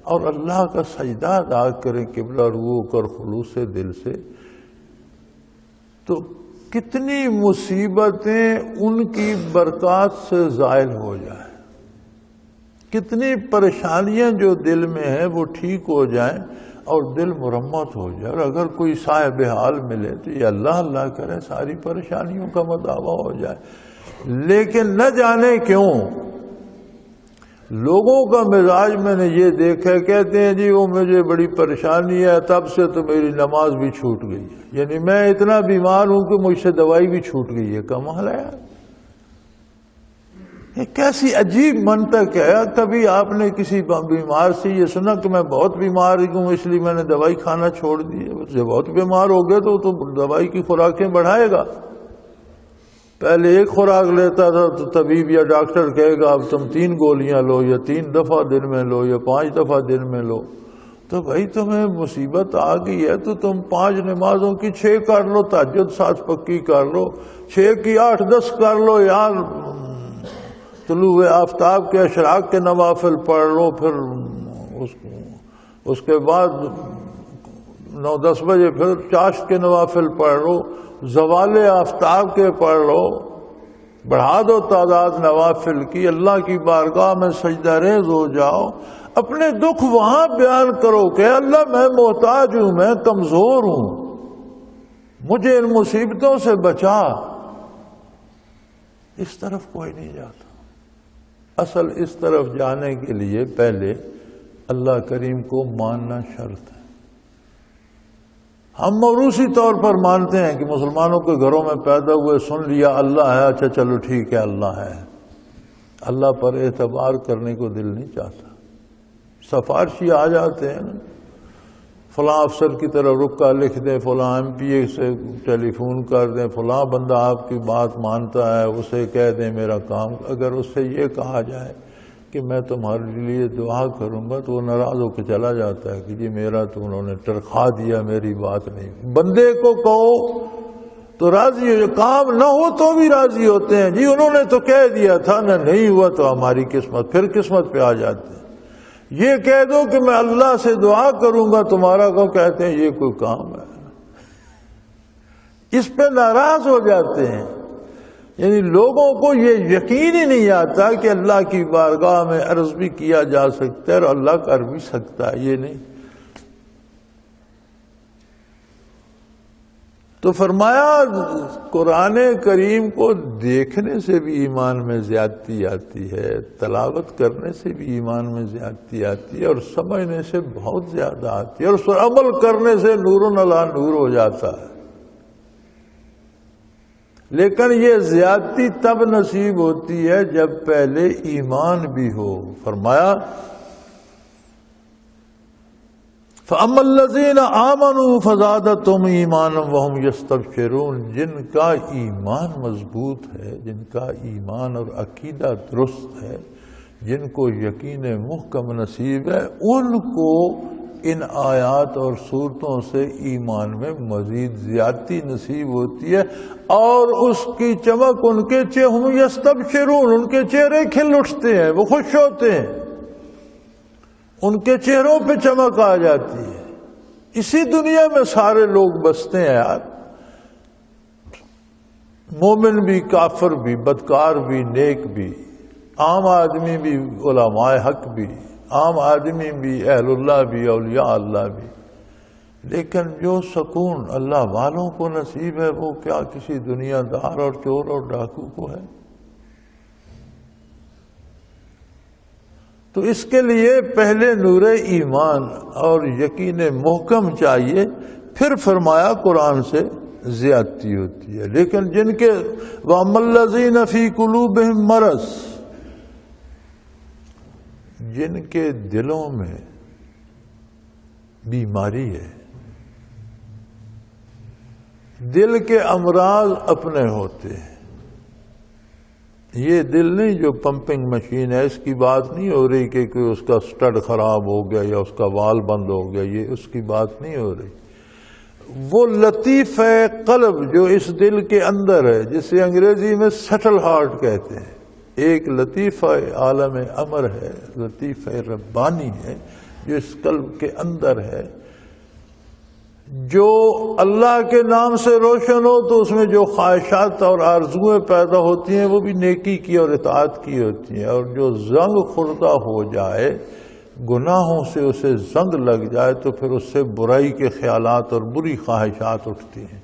اور اللہ کا سجدہ ادا کریں قبلہ رخ کر خلوص دل سے، تو کتنی مصیبتیں ان کی برکات سے زائل ہو جائیں، کتنی پریشانیاں جو دل میں ہیں وہ ٹھیک ہو جائیں اور دل مرمت ہو جائے. اور اگر کوئی صاحب حال ملے تو یہ اللہ اللہ کرے، ساری پریشانیوں کا مداوع ہو جائے. لیکن نہ جانے کیوں لوگوں کا مزاج میں نے یہ دیکھا، کہتے ہیں جی وہ مجھے بڑی پریشانی ہے، تب سے تو میری نماز بھی چھوٹ گئی ہے. یعنی میں اتنا بیمار ہوں کہ مجھ سے دوائی بھی چھوٹ گئی ہے. کمال ہے یار، یہ کیسی عجیب منطق ہے. کبھی آپ نے کسی بیمار سے یہ سنا کہ میں بہت بیمار ہوں اس لیے میں نے دوائی کھانا چھوڑ دی ہے؟ جب بہت بیمار ہو گیا تو دوائی کی خوراکیں بڑھائے گا. پہلے 1 خوراک لیتا تھا تو طبیب یا ڈاکٹر کہے گا اب تم 3 گولیاں لو، یا 3 دفعہ دن میں لو، یا 5 دفعہ دن میں لو. تو بھائی تمہیں مصیبت آ گئی ہے تو تم 5 نمازوں کی 6 کر لو، تہجد 7 پکی کر لو، 6 کی 8-10 کر لو یار. طلوع آفتاب کے اشراق کے نوافل پڑھ لو، پھر اس کے بعد 9-10 بجے پھر چاشت کے نوافل پڑھ لو، زوال آفتاب کے پڑھ لو. بڑھا دو تعداد نوافل کی. اللہ کی بارگاہ میں سجدہ ریز ہو جاؤ، اپنے دکھ وہاں بیان کرو کہ اللہ میں محتاج ہوں، میں کمزور ہوں، مجھے ان مصیبتوں سے بچا. اس طرف کوئی نہیں جاتا. اصل اس طرف جانے کے لیے پہلے اللہ کریم کو ماننا شرط ہے. ہم موروثی طور پر مانتے ہیں کہ مسلمانوں کے گھروں میں پیدا ہوئے، سن لیا اللہ ہے، اچھا چلو ٹھیک ہے اللہ ہے. اللہ پر اعتبار کرنے کو دل نہیں چاہتا. سفارشی آ جاتے ہیں نا، فلاں افسر کی طرح رکا لکھ دیں، فلاں ایم پی اے سے ٹیلی فون کر دیں، فلاں بندہ آپ کی بات مانتا ہے اسے کہہ دیں میرا کام. اگر اس سے یہ کہا جائے کہ میں تمہارے لیے دعا کروں گا تو وہ ناراض ہو کے چلا جاتا ہے کہ جی میرا تو انہوں نے ٹرخا دیا، میری بات نہیں. بندے کو کہو تو راضی ہو، کام نہ ہو تو بھی راضی ہوتے ہیں. جی انہوں نے تو کہہ دیا تھا نہ، نہیں ہوا تو ہماری قسمت. پھر قسمت پہ آ جاتے ہیں. یہ کہہ دو کہ میں اللہ سے دعا کروں گا تمہارا، کو کہتے ہیں یہ کوئی کام ہے. اس پہ ناراض ہو جاتے ہیں. یعنی لوگوں کو یہ یقین ہی نہیں آتا کہ اللہ کی بارگاہ میں عرض بھی کیا جا سکتا ہے اور اللہ کر بھی سکتا ہے. یہ نہیں. تو فرمایا قرآن کریم کو دیکھنے سے بھی ایمان میں زیادتی آتی ہے، تلاوت کرنے سے بھی ایمان میں زیادتی آتی ہے، اور سمجھنے سے بہت زیادہ آتی ہے، اور اس پر عمل کرنے سے نور علی نور ہو جاتا ہے. لیکن یہ زیادتی تب نصیب ہوتی ہے جب پہلے ایمان بھی ہو. فرمایا فَأَمَّا الَّذِينَ آمَنُوا فَزَادَتْهُمْ إِيمَانًا وَهُمْ يَسْتَبْشِرُونَ. جن کا ایمان مضبوط ہے، جن کا ایمان اور عقیدہ درست ہے، جن کو یقین محکم نصیب ہے، ان کو ان آیات اور صورتوں سے ایمان میں مزید زیادتی نصیب ہوتی ہے، اور اس کی چمک ان کے ہم یستبشرون، ان کے چہرے کھل اٹھتے ہیں، وہ خوش ہوتے ہیں، ان کے چہروں پہ چمک آ جاتی ہے. اسی دنیا میں سارے لوگ بستے ہیں یار. مومن بھی، کافر بھی، بدکار بھی، نیک بھی، عام آدمی بھی، علماء حق بھی، عام آدمی بھی، اہل اللہ بھی، اولیاء اللہ بھی، لیکن جو سکون اللہ والوں کو نصیب ہے وہ کیا کسی دنیا دار اور چور اور ڈاکو کو ہے؟ تو اس کے لیے پہلے نور ایمان اور یقین محکم چاہیے، پھر فرمایا قرآن سے زیادتی ہوتی ہے۔ لیکن جن کے وَأَمَّا الَّذِينَ فِي قُلُوبِهِم مَرَضٌ، جن کے دلوں میں بیماری ہے، دل کے امراض اپنے ہوتے ہیں، یہ دل نہیں جو پمپنگ مشین ہے، اس کی بات نہیں ہو رہی کہ کوئی اس کا سٹڈ خراب ہو گیا یا اس کا وال بند ہو گیا، یہ اس کی بات نہیں ہو رہی۔ وہ لطیف قلب جو اس دل کے اندر ہے، جسے انگریزی میں سٹل ہارٹ کہتے ہیں، ایک لطیفہ عالم امر ہے، لطیفہ ربانی ہے جو اس قلب کے اندر ہے، جو اللہ کے نام سے روشن ہو تو اس میں جو خواہشات اور آرزویں پیدا ہوتی ہیں وہ بھی نیکی کی اور اطاعت کی ہوتی ہیں، اور جو زنگ خوردہ ہو جائے، گناہوں سے اسے زنگ لگ جائے، تو پھر اس سے برائی کے خیالات اور بری خواہشات اٹھتی ہیں۔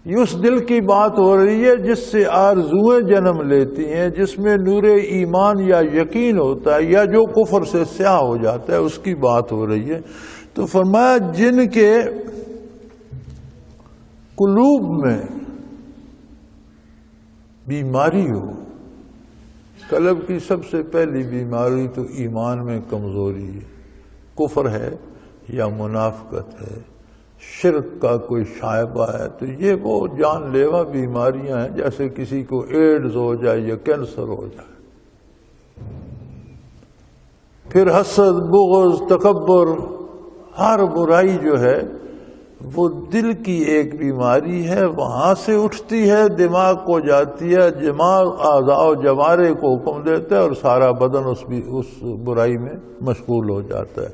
یہ اس دل کی بات ہو رہی ہے جس سے آرزویں جنم لیتی ہیں، جس میں نور ایمان یا یقین ہوتا ہے، یا جو کفر سے سیاہ ہو جاتا ہے، اس کی بات ہو رہی ہے۔ تو فرمایا جن کے قلوب میں بیماری ہو، قلب کی سب سے پہلی بیماری تو ایمان میں کمزوری ہے، کفر ہے یا منافقت ہے، شرک کا کوئی شائبہ ہے، تو یہ وہ جان لیوا بیماریاں ہیں، جیسے کسی کو ایڈز ہو جائے یا کینسر ہو جائے۔ پھر حسد، بغض، تکبر، ہر برائی جو ہے وہ دل کی ایک بیماری ہے، وہاں سے اٹھتی ہے، دماغ کو جاتی ہے، دماغ اعضاء و جوارح کو حکم دیتا ہے اور سارا بدن اس برائی میں مشغول ہو جاتا ہے۔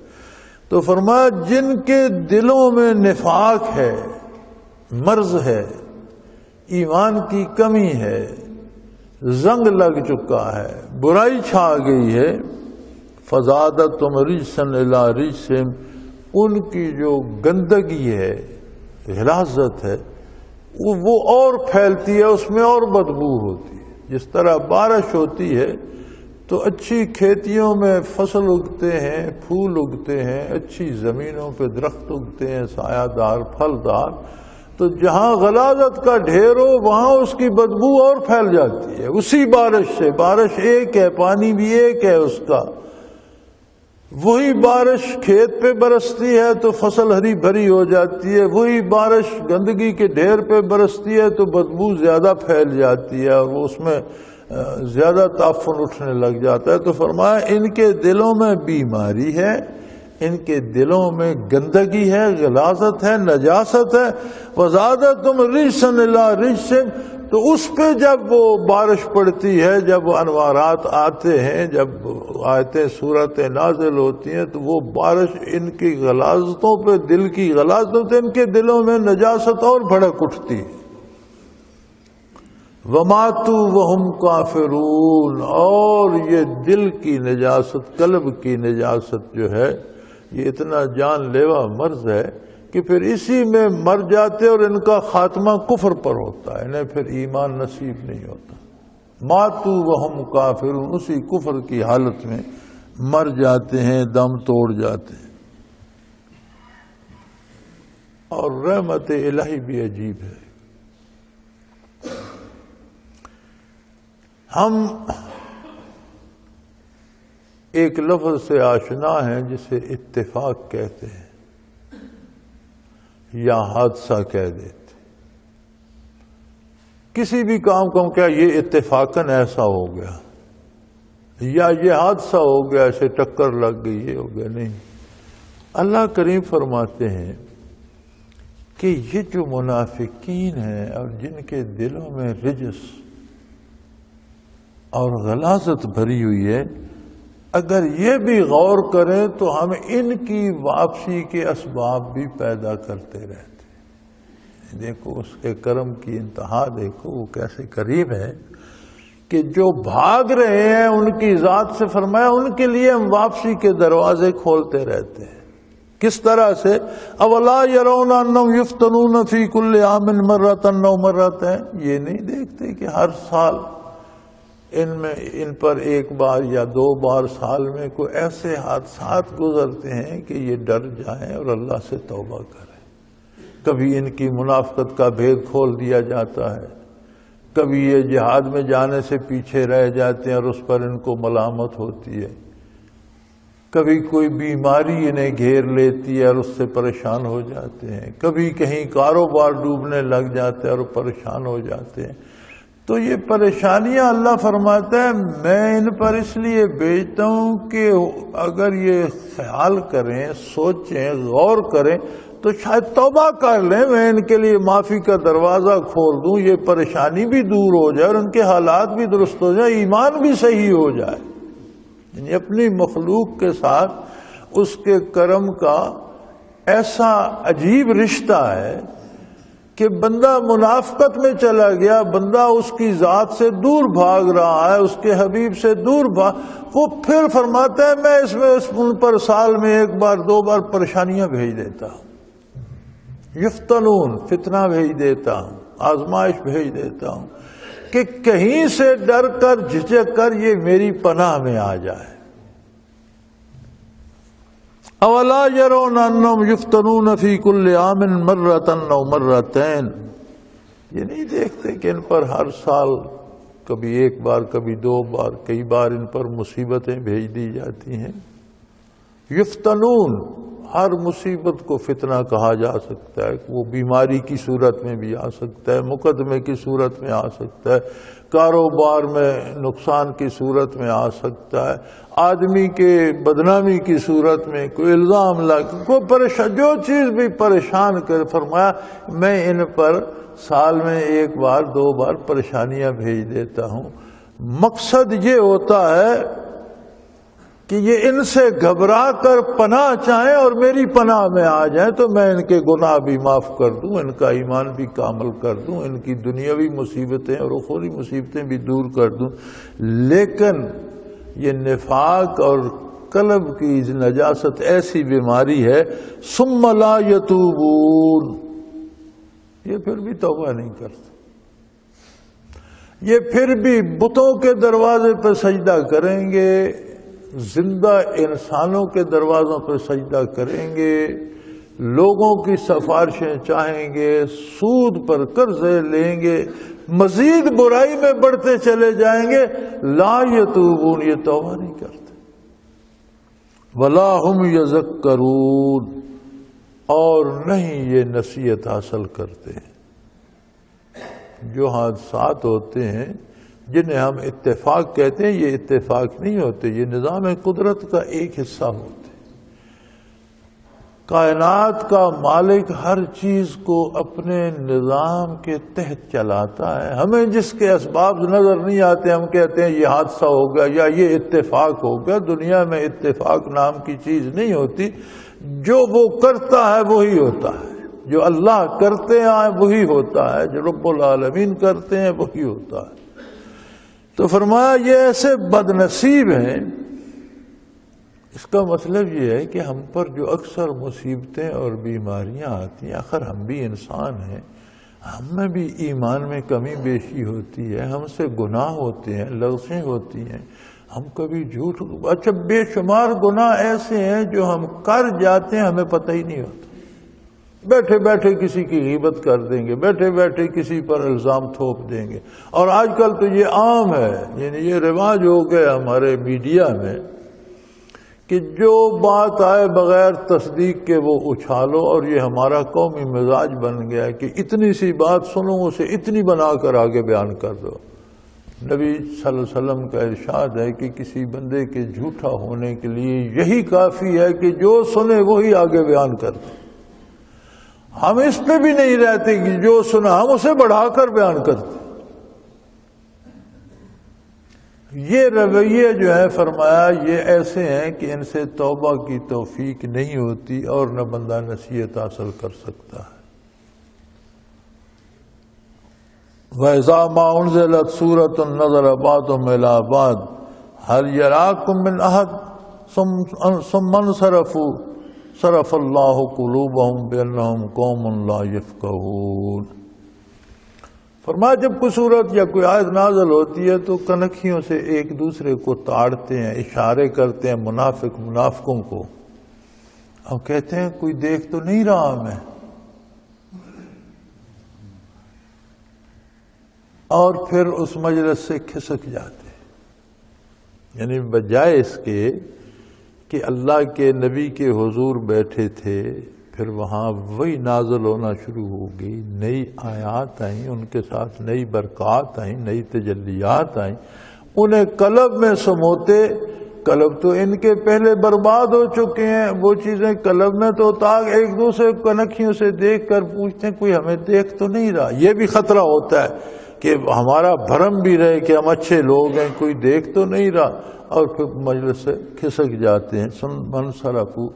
تو فرمایا جن کے دلوں میں نفاق ہے، مرض ہے، ایمان کی کمی ہے، زنگ لگ چکا ہے، برائی چھا گئی ہے، فَزَادَتْهُمْ رِجْسًا إِلَىٰ رِجْسِهِمْ، ان کی جو گندگی ہے، غلاظت ہے، وہ اور پھیلتی ہے، اس میں اور بدبو ہوتی ہے۔ جس طرح بارش ہوتی ہے تو اچھی کھیتیوں میں فصل اگتے ہیں، پھول اگتے ہیں، اچھی زمینوں پہ درخت اگتے ہیں، سایہ دار، پھل دار، تو جہاں غلاظت کا ڈھیر ہو وہاں اس کی بدبو اور پھیل جاتی ہے۔ اسی بارش سے، بارش ایک ہے، پانی بھی ایک ہے اس کا، وہی بارش کھیت پہ برستی ہے تو فصل ہری بھری ہو جاتی ہے، وہی بارش گندگی کے ڈھیر پہ برستی ہے تو بدبو زیادہ پھیل جاتی ہے اور وہ اس میں زیادہ تعفن اٹھنے لگ جاتا ہے۔ تو فرمایا ان کے دلوں میں بیماری ہے، ان کے دلوں میں گندگی ہے، غلاظت ہے، نجاست ہے۔ وَزَادَتْهُمْ رِجْسًا إِلَىٰ رِجْسِهِمْ، تو اس پہ جب وہ بارش پڑتی ہے، جب وہ انوارات آتے ہیں، جب آیتیں سورتیں نازل ہوتی ہیں، تو وہ بارش ان کی غلاظتوں پہ، دل کی غلاظتوں پہ، ان کے دلوں میں نجاست اور بھڑک اٹھتی ہے۔ وَمَاتُوا وَهُمْ كَافِرُونَ، اور یہ دل کی نجاست، قلب کی نجاست جو ہے، یہ اتنا جان لیوا مرض ہے کہ پھر اسی میں مر جاتے اور ان کا خاتمہ کفر پر ہوتا ہے، انہیں پھر ایمان نصیب نہیں ہوتا۔ ماتو وہم کافرون، اسی کفر کی حالت میں مر جاتے ہیں، دم توڑ جاتے ہیں۔ اور رحمت الہی بھی عجیب ہے۔ ہم ایک لفظ سے آشنا ہیں جسے اتفاق کہتے ہیں یا حادثہ کہہ دیتے، کسی بھی کام کو کیا یہ اتفاقاً ایسا ہو گیا یا یہ حادثہ ہو گیا، ایسے ٹکر لگ گئی، یہ ہو گیا، نہیں۔ اللہ کریم فرماتے ہیں کہ یہ جو منافقین ہیں اور جن کے دلوں میں رجس اور غلاظت بھری ہوئی ہے، اگر یہ بھی غور کریں تو ہم ان کی واپسی کے اسباب بھی پیدا کرتے رہتے ہیں۔ دیکھو اس کے کرم کی انتہا دیکھو، وہ کیسے کریم ہے کہ جو بھاگ رہے ہیں ان کی ذات سے فرمایا ان کے لیے ہم واپسی کے دروازے کھولتے رہتے ہیں۔ کس طرح سے؟ اولا یرون انہم یفتنون فی کل عام مرۃ او مرتین، یہ نہیں دیکھتے کہ ہر سال ان پر ایک بار یا دو بار سال میں کوئی ایسے حادثات گزرتے ہیں کہ یہ ڈر جائیں اور اللہ سے توبہ کریں۔ کبھی ان کی منافقت کا بھید کھول دیا جاتا ہے، کبھی یہ جہاد میں جانے سے پیچھے رہ جاتے ہیں اور اس پر ان کو ملامت ہوتی ہے، کبھی کوئی بیماری انہیں گھیر لیتی ہے اور اس سے پریشان ہو جاتے ہیں، کبھی کہیں کاروبار ڈوبنے لگ جاتے ہیں اور پریشان ہو جاتے ہیں۔ تو یہ پریشانیاں اللہ فرماتا ہے میں ان پر اس لیے بھیجتا ہوں کہ اگر یہ خیال کریں، سوچیں، غور کریں تو شاید توبہ کر لیں، میں ان کے لیے معافی کا دروازہ کھول دوں، یہ پریشانی بھی دور ہو جائے اور ان کے حالات بھی درست ہو جائے، ایمان بھی صحیح ہو جائے۔ یعنی اپنی مخلوق کے ساتھ اس کے کرم کا ایسا عجیب رشتہ ہے کہ بندہ منافقت میں چلا گیا، بندہ اس کی ذات سے دور بھاگ رہا ہے، اس کے حبیب سے دور وہ پھر فرماتا ہے میں ان پر سال میں ایک بار دو بار پریشانیاں بھیج دیتا ہوں، یفتنون، فتنہ بھیج دیتا ہوں، آزمائش بھیج دیتا ہوں کہ کہیں سے ڈر کر جھجک کر یہ میری پناہ میں آ جائے۔ اولا یرون انہم یفتنون فی کل عام مرۃ او مرتین، یہ نہیں دیکھتے کہ ان پر ہر سال کبھی ایک بار، کبھی دو بار، کئی بار ان پر مصیبتیں بھیج دی جاتی ہیں۔ یفتنون، ہر مصیبت کو فتنہ کہا جا سکتا ہے، وہ بیماری کی صورت میں بھی آ سکتا ہے، مقدمے کی صورت میں آ سکتا ہے، کاروبار میں نقصان کی صورت میں آ سکتا ہے، آدمی کے بدنامی کی صورت میں کوئی الزام کوئی پریشان، جو چیز بھی پریشان کر، فرمایا میں ان پر سال میں ایک بار دو بار پریشانیاں بھیج دیتا ہوں۔ مقصد یہ ہوتا ہے کہ یہ ان سے گھبرا کر پناہ چاہیں اور میری پناہ میں آ جائیں تو میں ان کے گناہ بھی معاف کر دوں، ان کا ایمان بھی کامل کر دوں، ان کی دنیاوی مصیبتیں اور اخروی مصیبتیں بھی دور کر دوں۔ لیکن یہ نفاق اور قلب کی نجاست ایسی بیماری ہے، ثم لا یتوبون، یہ پھر بھی توبہ نہیں کرتے، یہ پھر بھی بتوں کے دروازے پر سجدہ کریں گے، زندہ انسانوں کے دروازوں پر سجدہ کریں گے، لوگوں کی سفارشیں چاہیں گے، سود پر قرضے لیں گے، مزید برائی میں بڑھتے چلے جائیں گے۔ لا یتوبون، یہ توبہ نہیں کرتے، ولا ہم یذکرون، اور نہیں یہ نصیحت حاصل کرتے ہیں۔ جو حادثات ہوتے ہیں جنہیں ہم اتفاق کہتے ہیں، یہ اتفاق نہیں ہوتے، یہ نظام قدرت کا ایک حصہ ہوتے ہیں۔ کائنات کا مالک ہر چیز کو اپنے نظام کے تحت چلاتا ہے۔ ہمیں جس کے اسباب نظر نہیں آتے ہم کہتے ہیں یہ حادثہ ہو گیا یا یہ اتفاق ہو گیا۔ دنیا میں اتفاق نام کی چیز نہیں ہوتی، جو وہ کرتا ہے وہی ہوتا ہے، جو اللہ کرتے ہیں وہی ہوتا ہے، جو رب العالمین کرتے ہیں وہی ہوتا ہے۔ تو فرمایا یہ ایسے بد نصیب ہیں۔ اس کا مطلب یہ ہے کہ ہم پر جو اکثر مصیبتیں اور بیماریاں آتی ہیں، آخر ہم بھی انسان ہیں، ہم میں بھی ایمان میں کمی بیشی ہوتی ہے، ہم سے گناہ ہوتے ہیں، لغزیں ہوتی ہیں، ہم کبھی جھوٹ، اچھا بے شمار گناہ ایسے ہیں جو ہم کر جاتے ہیں ہمیں پتہ ہی نہیں ہوتا۔ بیٹھے بیٹھے کسی کی غیبت کر دیں گے، بیٹھے بیٹھے کسی پر الزام تھوپ دیں گے، اور آج کل تو یہ عام ہے، یعنی یہ رواج ہو گیا ہمارے میڈیا میں کہ جو بات آئے بغیر تصدیق کے وہ اچھالو، اور یہ ہمارا قومی مزاج بن گیا ہے کہ اتنی سی بات سنو اسے اتنی بنا کر آگے بیان کر دو۔ نبی صلی اللہ علیہ وسلم کا ارشاد ہے کہ کسی بندے کے جھوٹا ہونے کے لیے یہی کافی ہے کہ جو سنے وہی آگے بیان کر دے۔ ہم اس پہ بھی نہیں رہتے کہ جو سنا ہم اسے بڑھا کر بیان کرتے۔ یہ رویے جو ہے فرمایا یہ ایسے ہیں کہ ان سے توبہ کی توفیق نہیں ہوتی اور نہ بندہ نصیحت حاصل کر سکتا ہے۔ وَإِذَا مَا أُنزِلَتْ سُورَةٌ نَظَرَ بَعْضُهُمْ إِلَىٰ بَعْضٍ هَلْ يَرَاكُم مِّنْ أَحَدٍ ثُمَّ انصَرَفُوا صَرَفَ اللَّهُ قُلُوبَهُم بِأَنَّهُمْ قَوْمٌ لَا يَفْقَهُونَ۔ فرمایا جب کوئی صورت یا کوئی آیت نازل ہوتی ہے تو کنکھیوں سے ایک دوسرے کو تاڑتے ہیں، اشارے کرتے ہیں منافقوں کو، اور کہتے ہیں کوئی دیکھ تو نہیں رہا ہمیں، اور پھر اس مجلس سے کھسک جاتے ہیں۔ یعنی بجائے اس کے کہ اللہ کے نبی کے حضور بیٹھے تھے، پھر وہاں وہی نازل ہونا شروع ہو گئی، نئی آیات آئیں، ان کے ساتھ نئی برکات آئیں، نئی تجلیات آئیں، انہیں قلب میں سموتے۔ قلب تو ان کے پہلے برباد ہو چکے ہیں، وہ چیزیں قلب میں تو تاک ایک دوسرے کنکھیوں سے دیکھ کر پوچھتے ہیں کوئی ہمیں دیکھ تو نہیں رہا۔ یہ بھی خطرہ ہوتا ہے کہ ہمارا بھرم بھی رہے کہ ہم اچھے لوگ ہیں، کوئی دیکھ تو نہیں رہا، اور پھر مجلس سے کھسک جاتے ہیں۔ منصرفو،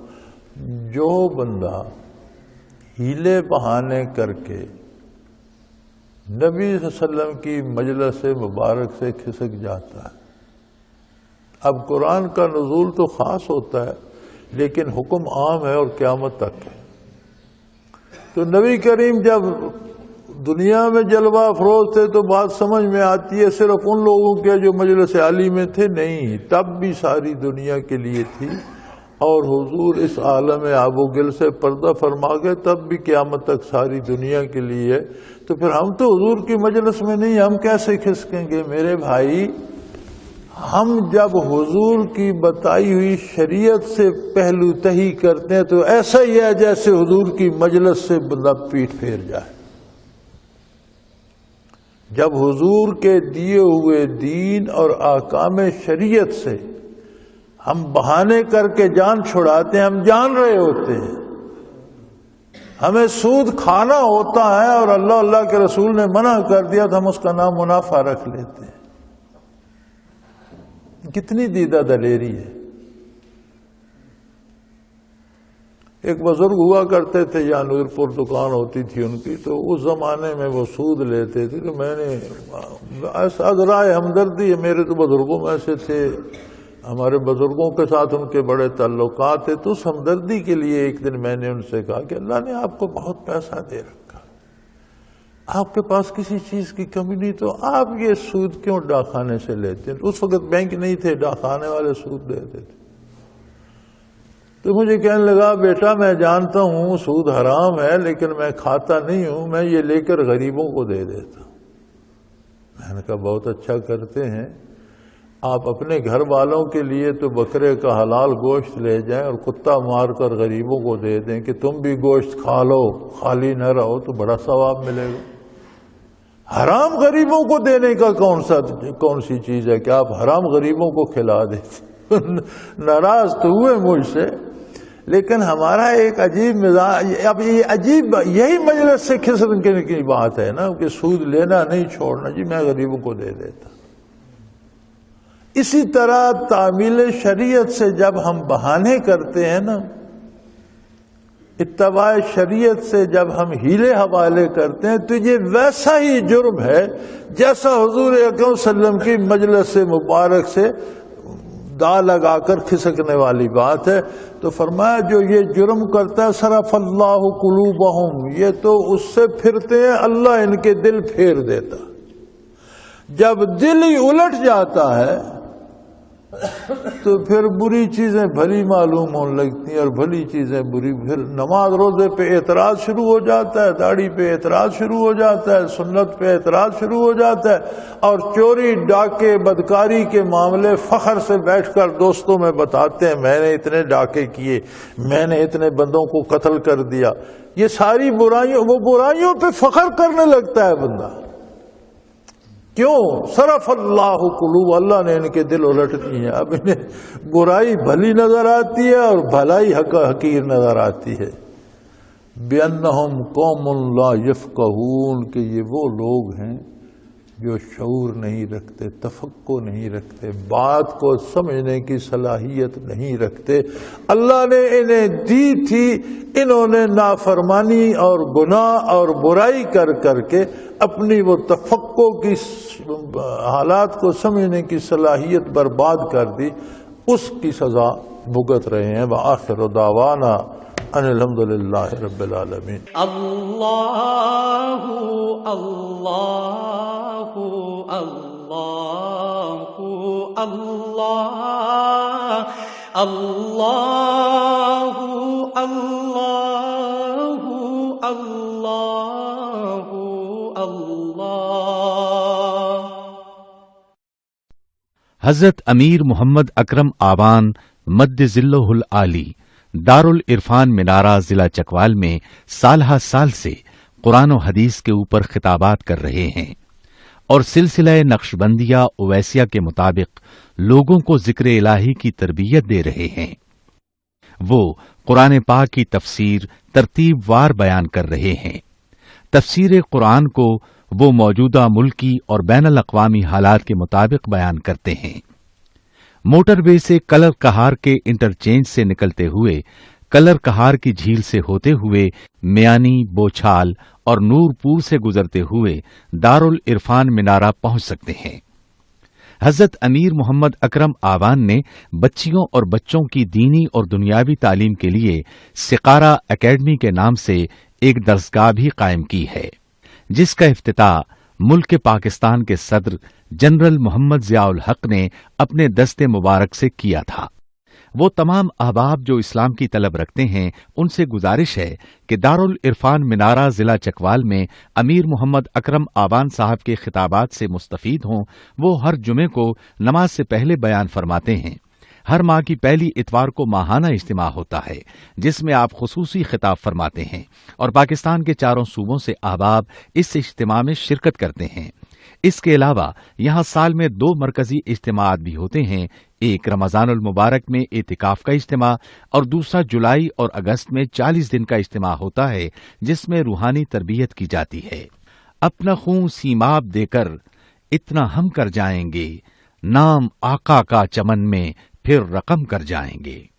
جو بندہ ہیلے بہانے کر کے نبی صلی اللہ علیہ وسلم کی مجلس مبارک سے کھسک جاتا ہے۔ اب قرآن کا نزول تو خاص ہوتا ہے لیکن حکم عام ہے اور قیامت تک ہے۔ تو نبی کریم جب دنیا میں جلوہ افروز تھے تو بات سمجھ میں آتی ہے صرف ان لوگوں کے جو مجلس عالی میں تھے، نہیں، تب بھی ساری دنیا کے لیے تھی، اور حضور اس عالم آب و گل سے پردہ فرما گئے تب بھی قیامت تک ساری دنیا کے لیے۔ تو پھر ہم تو حضور کی مجلس میں نہیں، ہم کیسے کھسکیں گے؟ میرے بھائی، ہم جب حضور کی بتائی ہوئی شریعت سے پہلو تہی کرتے ہیں تو ایسا ہی ہے جیسے حضور کی مجلس سے بندہ پیٹ پھیر جائے۔ جب حضور کے دیے ہوئے دین اور احکام شریعت سے ہم بہانے کر کے جان چھڑاتے ہیں، ہم جان رہے ہوتے ہیں، ہمیں سود کھانا ہوتا ہے اور اللہ کے رسول نے منع کر دیا تو ہم اس کا نام منافع رکھ لیتے ہیں۔ کتنی دیدہ دلیری ہے۔ ایک بزرگ ہوا کرتے تھے، یہاں نور پور دکان ہوتی تھی ان کی، تو اس زمانے میں وہ سود لیتے تھے، تو میں نے ایسا رائے ہمدردی ہے، میرے تو بزرگوں میں سے تھے، ہمارے بزرگوں کے ساتھ ان کے بڑے تعلقات تھے، تو اس ہمدردی کے لیے ایک دن میں نے ان سے کہا کہ اللہ نے آپ کو بہت پیسہ دے رکھا، آپ کے پاس کسی چیز کی کمی نہیں، تو آپ یہ سود کیوں ڈاکخانے سے لیتے ہیں؟ اس وقت بینک نہیں تھے، ڈاکخانے والے سود دیتے تھے۔ تو مجھے کہنے لگا بیٹا میں جانتا ہوں سود حرام ہے لیکن میں کھاتا نہیں ہوں، میں یہ لے کر غریبوں کو دے دیتا ہوں۔ میں نے کہا بہت اچھا کرتے ہیں، آپ اپنے گھر والوں کے لیے تو بکرے کا حلال گوشت لے جائیں اور کتا مار کر غریبوں کو دے دیں کہ تم بھی گوشت کھا لو، خالی نہ رہو، تو بڑا ثواب ملے گا۔ حرام غریبوں کو دینے کا کون سی چیز ہے کہ آپ حرام غریبوں کو کھلا دیتے؟ ناراض تو ہوئے مجھ سے، لیکن ہمارا ایک عجیب مزاج، اب یہ عجیب، یہی مجلس سے کھسکنے کی بات ہے نا کہ سود لینا نہیں چھوڑنا، جی میں غریبوں کو دے دیتا۔ اسی طرح تعمیل شریعت سے جب ہم بہانے کرتے ہیں نا، اتباع شریعت سے جب ہم ہیلے حوالے کرتے ہیں تو یہ ویسا ہی جرم ہے جیسا حضور اکرم صلی اللہ علیہ وسلم کی مجلس مبارک سے دا لگا کر کھسکنے والی بات ہے۔ تو فرمایا جو یہ جرم کرتا ہے صرف اللہ قلوبہم، یہ تو اس سے پھرتے ہیں، اللہ ان کے دل پھیر دیتا۔ جب دل ہی الٹ جاتا ہے تو پھر بری چیزیں بھلی معلوم ہونے لگتی ہیں اور بھلی چیزیں بری، پھر نماز روزے پہ اعتراض شروع ہو جاتا ہے، داڑھی پہ اعتراض شروع ہو جاتا ہے، سنت پہ اعتراض شروع ہو جاتا ہے، اور چوری ڈاکے بدکاری کے معاملے فخر سے بیٹھ کر دوستوں میں بتاتے ہیں میں نے اتنے ڈاکے کیے، میں نے اتنے بندوں کو قتل کر دیا۔ یہ ساری برائیوں، وہ برائیوں پہ فخر کرنے لگتا ہے بندہ۔ کیوں؟ صرف اللہ قلوب، اللہ نے ان کے دل الٹ دیے ہیں، اب انہیں برائی بھلی نظر آتی ہے اور بھلائی حقیر نظر آتی ہے۔ بِأَنَّهُمْ قَوْمٌ لَا يَفْقَهُونَ، کہ یہ وہ لوگ ہیں جو شعور نہیں رکھتے، تفقع نہیں رکھتے، بات کو سمجھنے کی صلاحیت نہیں رکھتے، اللہ نے انہیں دی تھی، انہوں نے نافرمانی اور گناہ اور برائی کر کر کے اپنی وہ تفقع کی حالات کو سمجھنے کی صلاحیت برباد کر دی، اس کی سزا بھگت رہے ہیں۔ وآخر دعوانا ان الحمدللہ رب العالمین۔ اللہ اللہ اللہ اللہ اللہ اللہ اللہ اللہ۔ حضرت امیر محمد اکرم آوان مد ذلہ العالی دارالعرفان منارہ ضلع چکوال میں سالہ سال سے قرآن و حدیث کے اوپر خطابات کر رہے ہیں اور سلسلہ نقشبندیہ اویسیہ کے مطابق لوگوں کو ذکر الہی کی تربیت دے رہے ہیں۔ وہ قرآن پاک کی تفسیر ترتیب وار بیان کر رہے ہیں۔ تفسیر قرآن کو وہ موجودہ ملکی اور بین الاقوامی حالات کے مطابق بیان کرتے ہیں۔ موٹر وے سے کلر کہار کے انٹرچینج سے نکلتے ہوئے کلر کہار کی جھیل سے ہوتے ہوئے میانی، بوچھال اور نور پور سے گزرتے ہوئے دارالعرفان منارہ پہنچ سکتے ہیں۔ حضرت امیر محمد اکرم آوان نے بچیوں اور بچوں کی دینی اور دنیاوی تعلیم کے لیے سقارہ اکیڈمی کے نام سے ایک درسگاہ بھی قائم کی ہے، جس کا افتتاح ملک پاکستان کے صدر جنرل محمد ضیاء الحق نے اپنے دست مبارک سے کیا تھا۔ وہ تمام احباب جو اسلام کی طلب رکھتے ہیں ان سے گزارش ہے کہ دارالعرفان منارہ ضلع چکوال میں امیر محمد اکرم آوان صاحب کے خطابات سے مستفید ہوں۔ وہ ہر جمعے کو نماز سے پہلے بیان فرماتے ہیں۔ ہر ماہ کی پہلی اتوار کو ماہانہ اجتماع ہوتا ہے جس میں آپ خصوصی خطاب فرماتے ہیں اور پاکستان کے چاروں صوبوں سے احباب اس اجتماع میں شرکت کرتے ہیں۔ اس کے علاوہ یہاں سال میں 2 مرکزی اجتماعات بھی ہوتے ہیں، ایک رمضان المبارک میں اعتکاف کا اجتماع اور دوسرا جولائی اور اگست میں 40 دن کا اجتماع ہوتا ہے جس میں روحانی تربیت کی جاتی ہے۔ اپنا خون سیماب دے کر اتنا ہم کر جائیں گے، نام آقا کا چمن میں پھر رقم کر جائیں گے۔